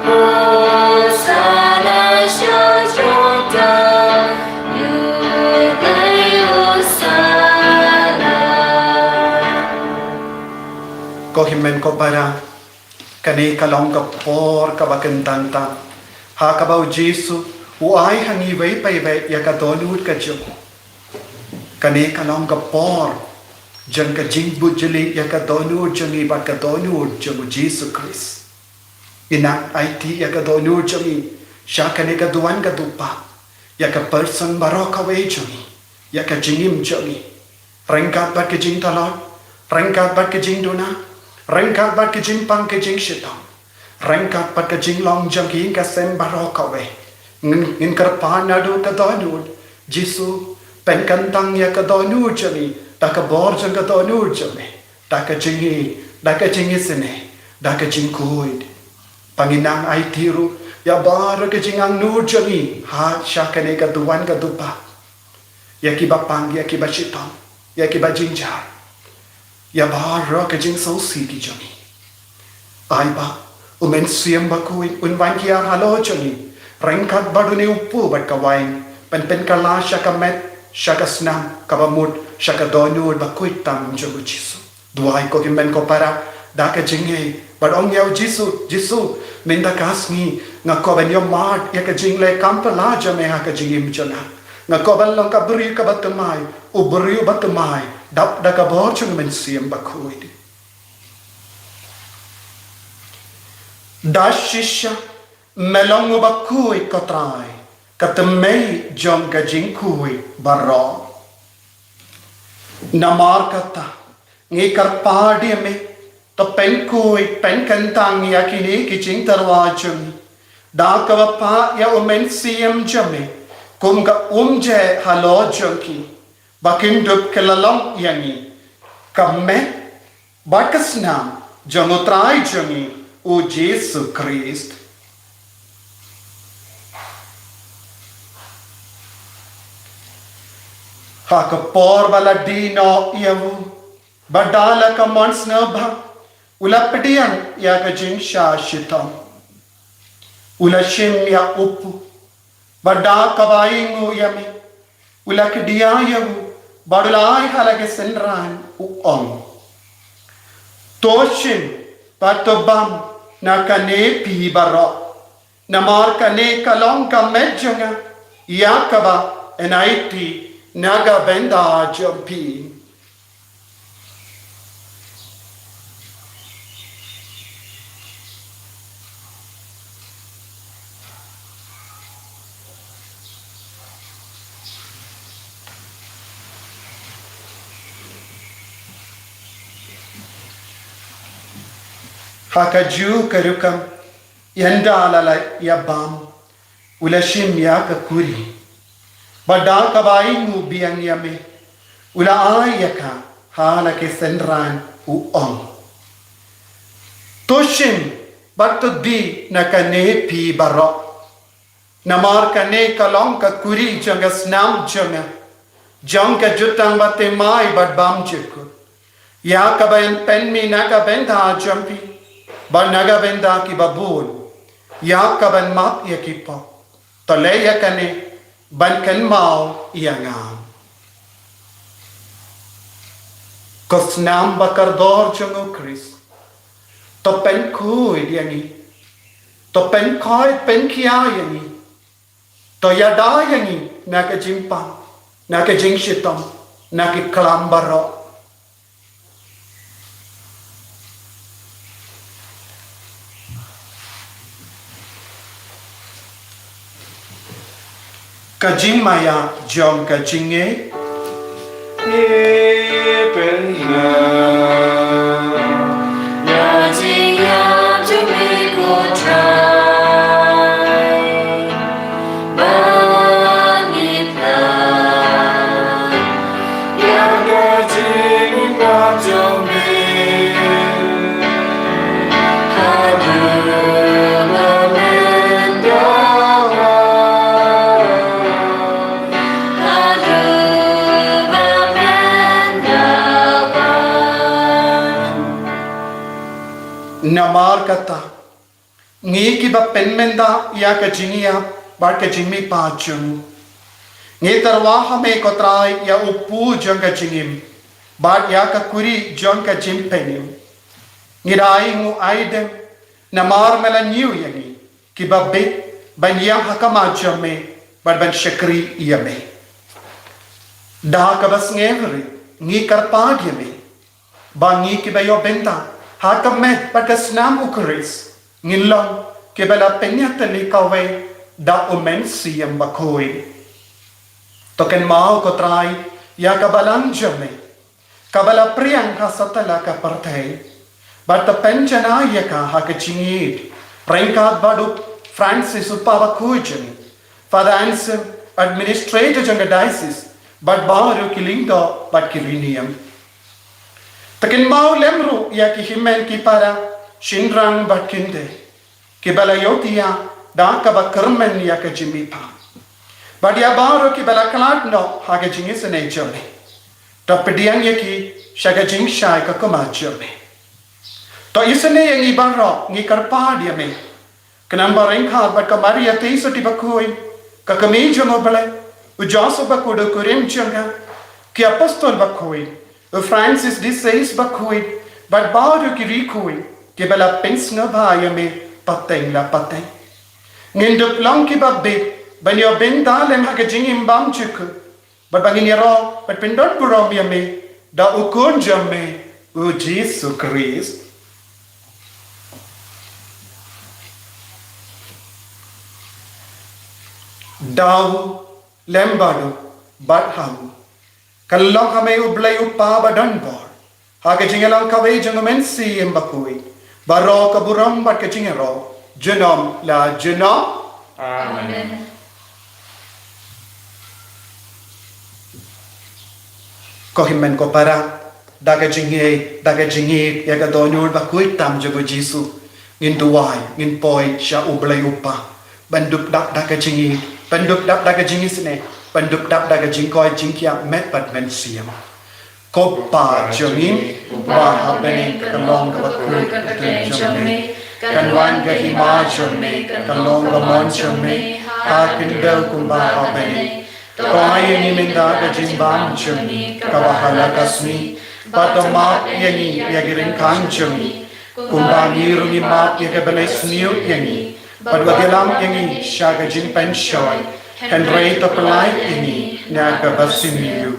Hosana syajung tam. Yulai hosana. ko himen ko para kani kalong ka por ka bakentanta ha ka bau Jesu u ai hangi vei pai vei ya ka donut ka jung kani kalong ka por jang ka jing bu jeli ya ka donut jangi bat ka donut jung Jesus Christ ina IT ya ka donut jangi sha kani ka duan ka dupa ya ka person baraka vei jangi ya ka jingim jangi rengkat bat ka jing talot rengkat bat ka jing duna rengkat bat ka jing pang ka jing shitang rengkat bat ka jing long jang ki ka sem baraka ve ngin kar pa na do ka donut Jesu pen kan tang ya ka donut jangi ta ka bor jang ka donut jangi ta ka jingi sene da ka jing kuid panginang ai tiru ya bar ka jing ang nur jangi ha sha ka ne ka duan ka dupa ya ki ba pang ya ki ba shitang ya ki ba jing jar ya bar ka jing so si ki jangi ai ba umen siam ba kuid un wan ki ar halo jangi rengkat badune upu bat ka wain pen kala sha ka met sha ka snam ka ba mut sha ka donur ba kuid tam jogu Jesu duai ko ki men ko para da ka jingi but ong yau Jesu min da kasmi nga ko ben yo mat ya ka jing le kam pa la jame ha ka jingim jana nga ko ban long ka bri ka batmai u bri batmai dap da ka bor chung men siam ba kuid da shisha melong ba kuid ko trai ka temei jong ka jing kuid barro namar kata ngi kar padi me to pen kuid pen kantang ya kini ki jing tarwa chung da ka pa ya umen siam jame kum ka je halo jonki bakin dup kelalong yani kamme bakasnam jongotrai jongi o Jesus Christ. Haka por bala dino iavu badala ka mons nabha ula pedian ya ka jing sha shitam ula shim ya upu bada kabaingu yami ula kedia yavu badulai halage senran u ong toshim patobam na kane pi baro namar kane kalong ka medjanga yakaba enaiti naga benda jampi Hakaju karukam yanda alala yabam ulashim yakakuri bada kabai mu biang yame ula ayaka hala ke senran u ong toshim batut bi nakane pi baro namar kane kalong ka kuri janga snam janga janga jutang bate mai bad bam jeku ya kabayan pen mi naka benda jampi ban naga benda ki babul ya kaban mak ya kipa tole ya kane ban kan mau ya ngam kosnam bakar dor jango Chris to pen kui yani to pen koi pen kia yani to ya da yani na ka jimpa na ka jing shitam na ki klam baro kajing maya jom kajing e penna Ya jing ya jumi ko try Bangit na Ya gajing na jumi hadu namar kata ngi ki ba penmenda ya ka jingia bar ka jingmi pa jung ngi tarwa hame ko trai ya upu jong ka jingim bar ya ka kuri jong ka jim penim ngi rai ngu aidem namar mela niu yangi ki ba be ban ya hakama jome bar ban shakri yame da ka bas ngevri ngi karpad yame ba ngi ki ba yo benta hakam me pakas nam ukris ngilong kebala penyata ni kawe da umensi yang bakoi token mau ko trai ya kabalang jame kabala priang ka satala ka partai bata penjana ya ka hakachingit rengkat badu Francis upava kujen father answer administrator janga diocese but baru kilingdo but kilinium takin mau lemru ya ki himen ki para shinrang batkinde ki bala yotia da ka ba kermen ya ka jimipa badia baro ki bala kalat no ha ka jingi sene jole to pediang ya ki shaga jing shai ka koma jole to isene yang ibaro ngi karpa dia me kenamba rengkha ba ka maria teiso ti bakoi ka kami jomo bale u joso ba ko do kurim changa ki apostol bakoi Francis diseis bakui but baru ki rikui ke bala pensna bhaya me pateng la pateng ngindup long ki babbe banyo bendalem ha ke jingim bam chuk but bangin yaro but pendot burom ya me da ukun jamme o Jesus Christ daw lembado but ham kalong kami ublay upa badan bor hage jingelang kaway jangamen si embakui baro kaburam bat ke jingero jenom la jenom amen ko himmen ko para daga jingi ya ga donul bakui tam jogo jisu ngin duai ngin poi sha ublai upa banduk dak dak jingi banduk dak dak jingi sne banduk dak dak jing koi jing kia met pat men siam ko pa jongin ba ha beni kan long ka ku kan wan ga hi ma jome kan long ga mon jome ha kin del kum ba ha beni to ai ni min da ga jing ban jome ka ba hala kasmi ba to ma yani ya girin kan jome kumbani rungi map ya kebeles niu yangi padwa gelam yangi shaga jin penshoy henry to pelai ini na kabasiniu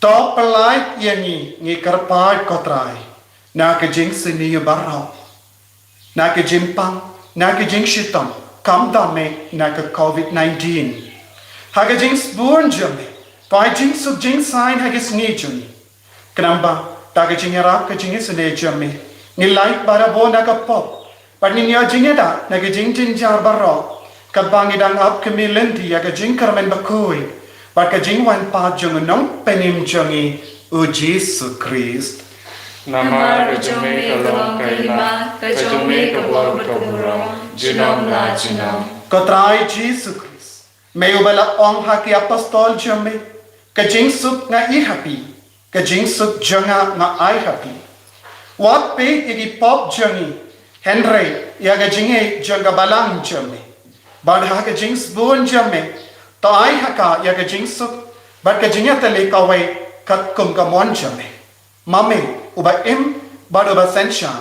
to pelai yangi ngi karpai kotrai na ke jing siniu barro na ke jimpang na ke jing shitam kam dame na ke covid-19 haga jing sburn jame pai jing sub jing sign hagis ni jame kenamba ta ke jing ra ke jing sine jame ni light bara bo na ka pop par ni nya jing da na ke jing jin jar barro ka bangi dang up ke milendi ya ke jing karmen bakoi par ka jing wan pa jung nong penim jungi u Jesus Christ Nama ka jume ka long ka ima ka jume ka bor ka buro jinom la jinom ka trai Jesus Christ me ubala ong ha ki apostol jume ka jing sup nga I happy ka jing sup junga nga I happy Wat pe igi pop jungi Henry yaga jinge junga balang jumi bad ha ka jings buon jumi to ai haka yaga jingsu bad ka jinga tele ka wai kat kum ka mon jumi mame uba im bad uba sensha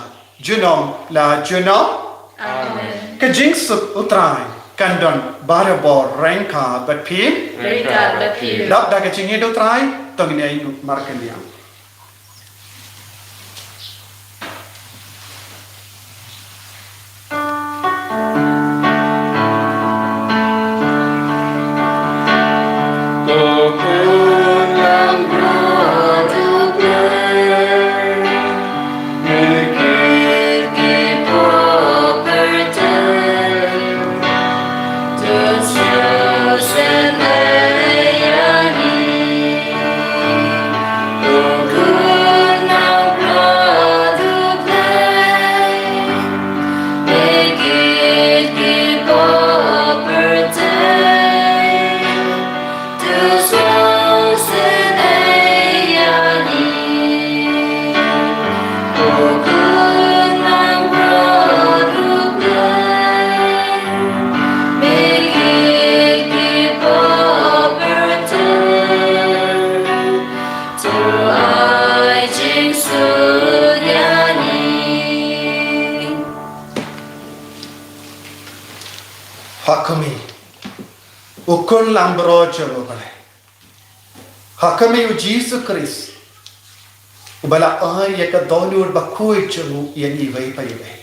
junom la junom Amen ka jingsu utrai kandon barabor renka bat pi Reka bapi dap da ka jinge do trai tongni ai markeliam Hakami ukun lambro chalo bale Hakami u Jesus Christ ubala ai yaka donur bakui chalo yani vai pai vai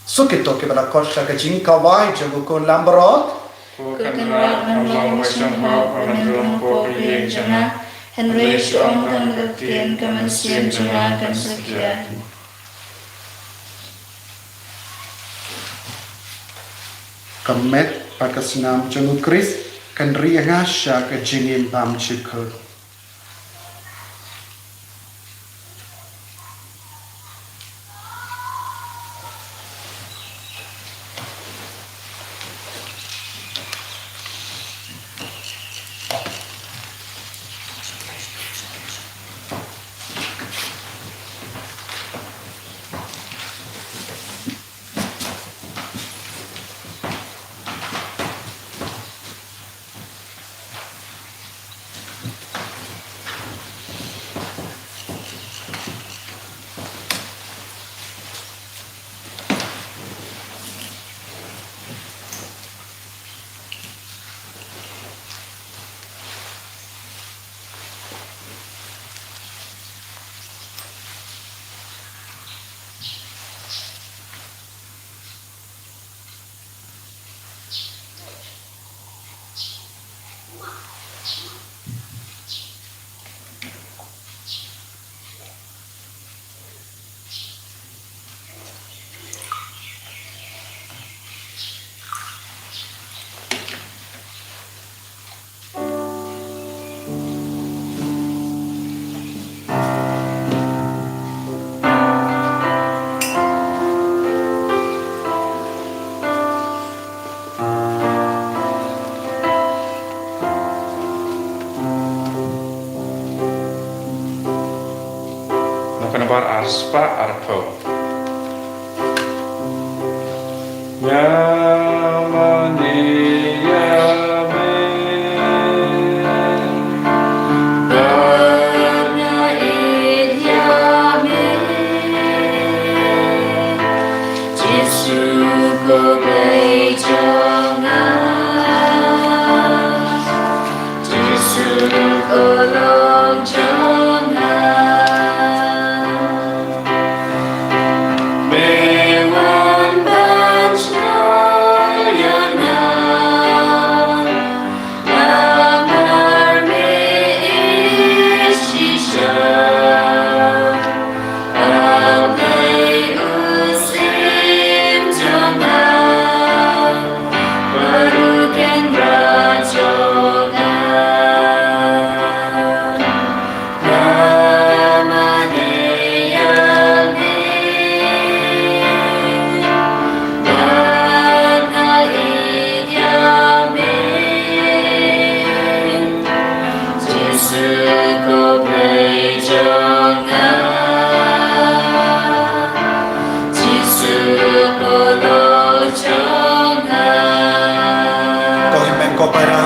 Sukito ke bala kosha ka jinka wai chalo kun lambro Kukanrak ng long wisang hao panandrong po piyeng jana Henry siong kan gagtian kamansiyan jana kan sakyan Kamet pakasinam chalo Christ kan riangasha ka jingim bam chikho arspa arpo Yamani Yame Barna Idyame Jesu ko Bejanga Jesu ko Longjanga Mewan Banjayana Amar me ishisha Amay usim janga Baruken rajonga Tohi men ko para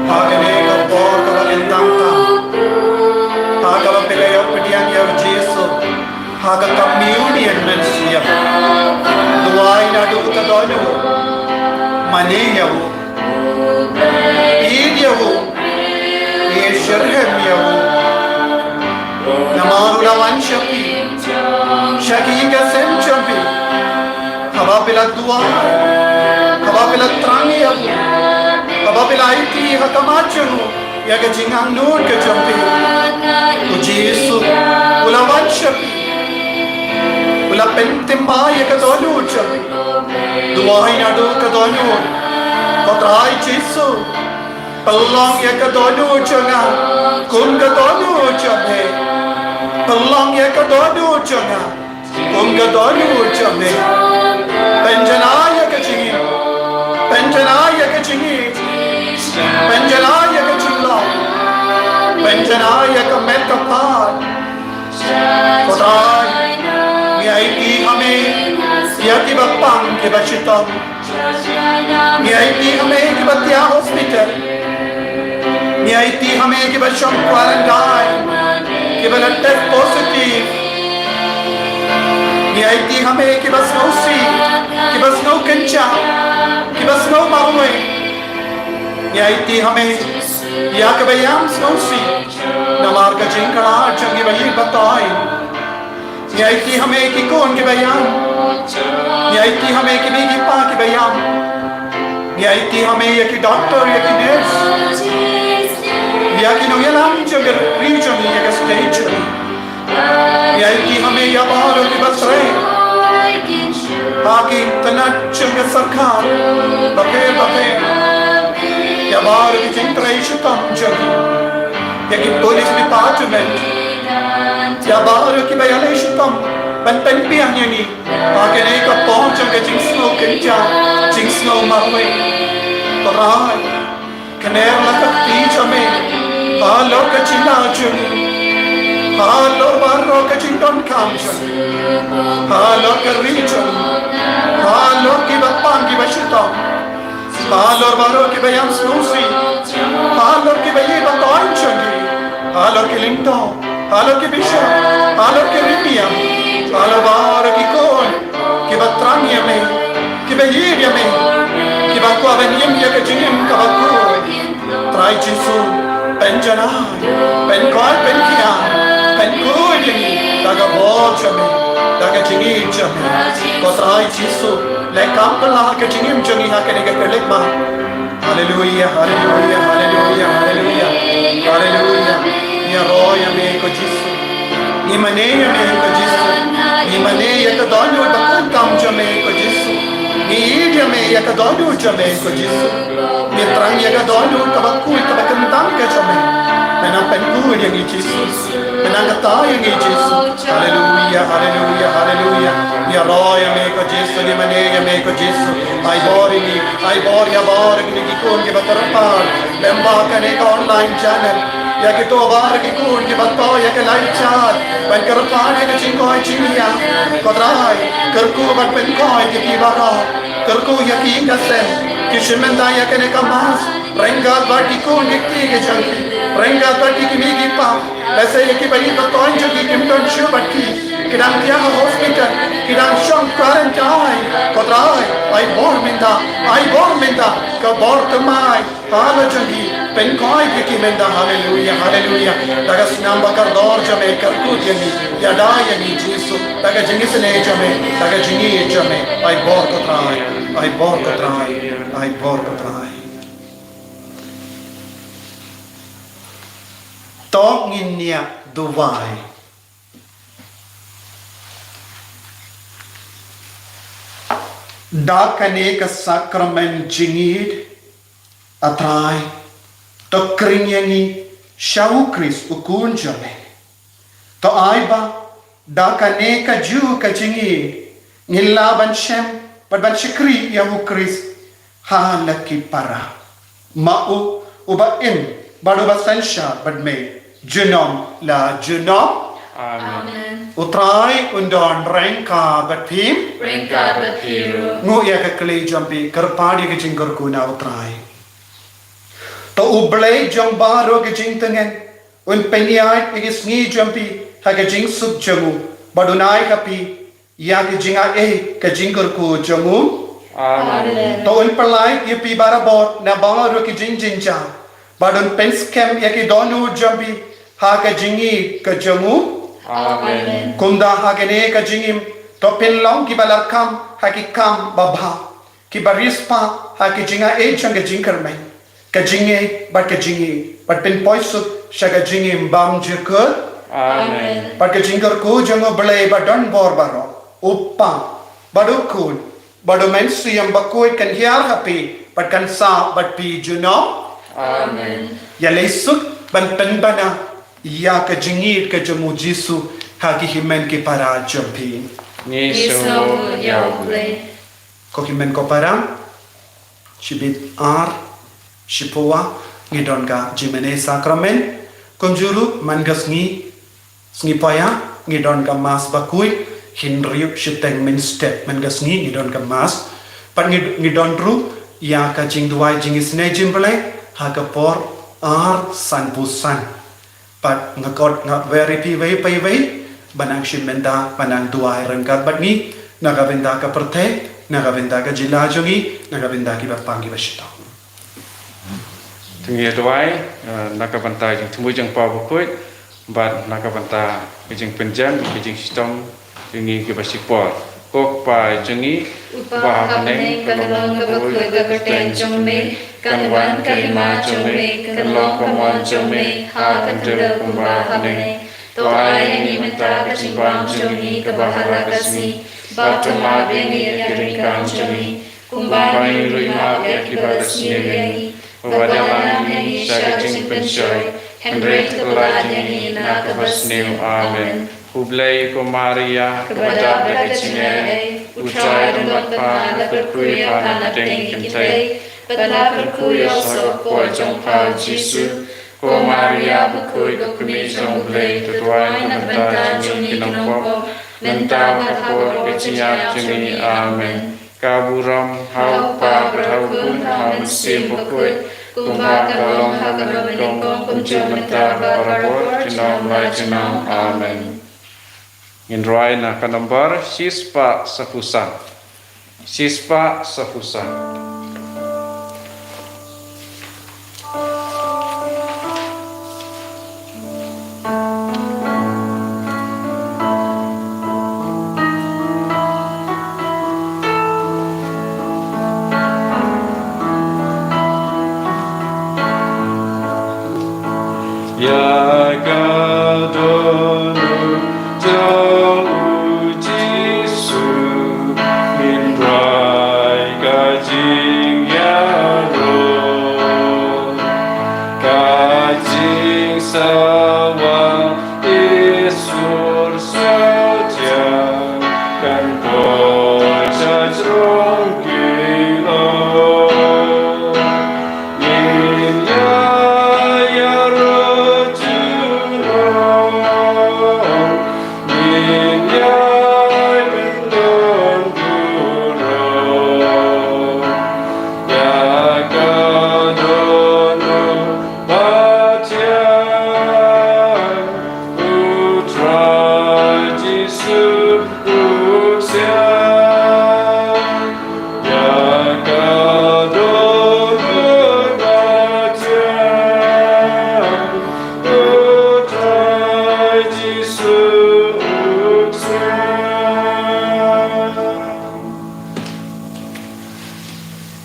Hagane ka por ka balintanta Haga ba pilayo pediyan yaw Jesu Haga communion men siya Duway na doon ka doon Mani yaw Eid yaw Yeshirhem yaw Namarulawan shapi Shaki ka sem champi Haba pila duway Haba pila trangi yaw Haba pila iti hakamachanu Yaga jingang nur ka champi O Jesu Ulawan shapi Ula pentimba yaga donu champi Duway na do ka donu Kotray Jesu Palong yaga donu changa Kun ka donu champi Palong yaga donu changa Kun ka donu champi Penjanaya ka chingi Penjanaya ka chingi Penjanaya ka chingla Penjanaya ka metapad Kotay Miyaiti hame Yaki bapang kiba chitam Miyaiti hame kiba tiya hospital Miyaiti hame kiba sham quarantine Kiba na test positive Miyaiti hame kiba snow sea Kiba snow kencha Kiba snow maruwe Miyaiti hame Yaka bayam snow sea Namar ka jinkana changi bayi batay Miyaiti hame ki kon ki bayam Miyaiti hame ki bigi pa ki bayam Miyaiti hame yaki doctor yaki nurse Yaki no yalam changi region yaki stage Miyaiti hame yabaro ki basre Haki tanat changi sarkar Bape Yabaro ki chintray shutam changi Yaki police department Yabaro ki bayalay shutam Pantan piyang yani Haki ka pong changi jing snow kencha Jing snow mawe Taray Kaner lakat ti chame Halo ka china changi Halo baro ka chindon kam changi Halo ka region Halo ki bapang ki bashutam Halo baro ki bayam snowy Halo ki bayi batoy changi Halo ki linto Halo ki bisha Halo ki rimiam Halo baro ki kon Ki batrang yame Ki bayi yame Ki bakwa benyam yaka jingim kabakoy Try Jesu Penjanay Penkoy penkia Penkoy yangi Daga bo chame Daga jingi chame Kotray Jesu Lekam pala ka jingim jangi hakanega kelekma Hallelujah Hallelujah Hallelujah Hallelujah Hallelujah Ya roya me ko Jesu Ni maneya me ko Jesu Ni maneya ka donyo bakun kam jame ko Jesu Ni idya me ya ka donyo jame ko Jesu Ni trang ya ka donyo kabakul kabakantang ka jame Menang penku yang Yesus Menang kata yang Yesus Hallelujah Hallelujah Hallelujah Ya roya me ko Jesu Ni maneya me ko Jesu Ay bori ya bori ni kikun ki batarapal Bemba ka ne ka online channel ya ke to bar ke kun ke bato ya ke lai chat ban ker pa ya ke ching koi ching ya ko trai ker ku ban pen koi ke ki baro ker ku ya ki ka sen ki shimenda ya ke ne kamas rengal ba ki kun ke ki ke chang rengal ba ki mi ki pa ऐसे ये कि बड़ी बतौन जो कि किम्टन शो बट्टी किराम किया हॉस्पिटल किराम शॉम क्वारंटाइन कोतराय आई बोर मिंदा का बोर तमाय हाल जंगी पेन कोई कि मिंदा हालेलुया हालेलुया तगा स्नाम बकर दौर जमे कर कूद यंगी यादा यंगी जीसु तगा जंगी से ले जमे तगा जंगी जमे आई बोर कोतराय Tok nginia duwai dakane ka sakramen jingid atrai to krinyangi shau kris ukunjame to aiba dakane ka ju ka jingid ngilla ban shem ban shikri yahu kris halaki para mau uba in baru basansha badme junom la junom Amen. utrai undon rengka batpim Rengka Bapiru. ngu ya ka kle jampi karpadi ke jingkar kuna utrai to ublei jong baro ke jing tengen un penyai ke sngi jampi ha ke jing sub jamu badunai kapi ya ke jinga ke jingkar ku jamu Amen. to un palai ye pi barabor na baro ke jing jinja badun penskem ya ke donu jampi ha ke jingi ke jamu Amen. Kunda hagene ka jingim to pinlong ki balarkam hakikam babha ki barispa hakijinga changa jingkar mai ka jinge but pin poisu shaga jingim bam jikut Amen. but ka jingkar ku jango blai badon bor baro uppa badukun badu mensiam bakoi kan hiar happy but kan sa but pi juno Amen. ya lesuk ban pen bana ya ka jingir ka jamu jisu hagi himen ki para jampi Niso Yahweh. ko himen ko para shibit ar shipowa ngidon ka jimene sakramen konjuru mangasngi paya ngidon ka mas bakui hinriu shiteng min step mangasngi ngidon ka mas pat ngidon ru ya ka jingduai jingisne jimble haga por ar sanpusan pat ngakot ngak very pi wei banang shimenda banang duai rangkat bat ni nagabenda ka perthe nagabenda ka jila jongi nagabenda ki bapangi basita Tengi doai nakabanta jing temu jang pa bukut bat nakabanta jing penjam jing sistem tengi ke basipor kok pa jengi Upahane kalong kabakui gagaten jome kanwan kalima jome kalong kamon jome ha kantere kumbahane to ay ni menta kachimbang jome kabahala kasi batuma beni yakirikan jome kumbang rima yakibadasni beni wadalani shagajing penshoy Henry Kaladini nakabasniu amen Hublay ko Maria kepada berkecimere ucai dan bapa berkui pada tengkintai pada berkui osok pojong pau Jisu ko Maria berkui kumi jong blay tutuai nabenta juni kinompo menta berkor keciap juni amen kaburam hau pa berhaukun hau musim berkui kumba kalong hagam meningkong kunjung menta barabor jenong lai jenong amen Indroy na ka number sispa safusan. Ya gadonu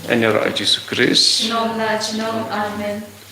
Enya ra Jesus Christ. Nom na Chinom. Amen.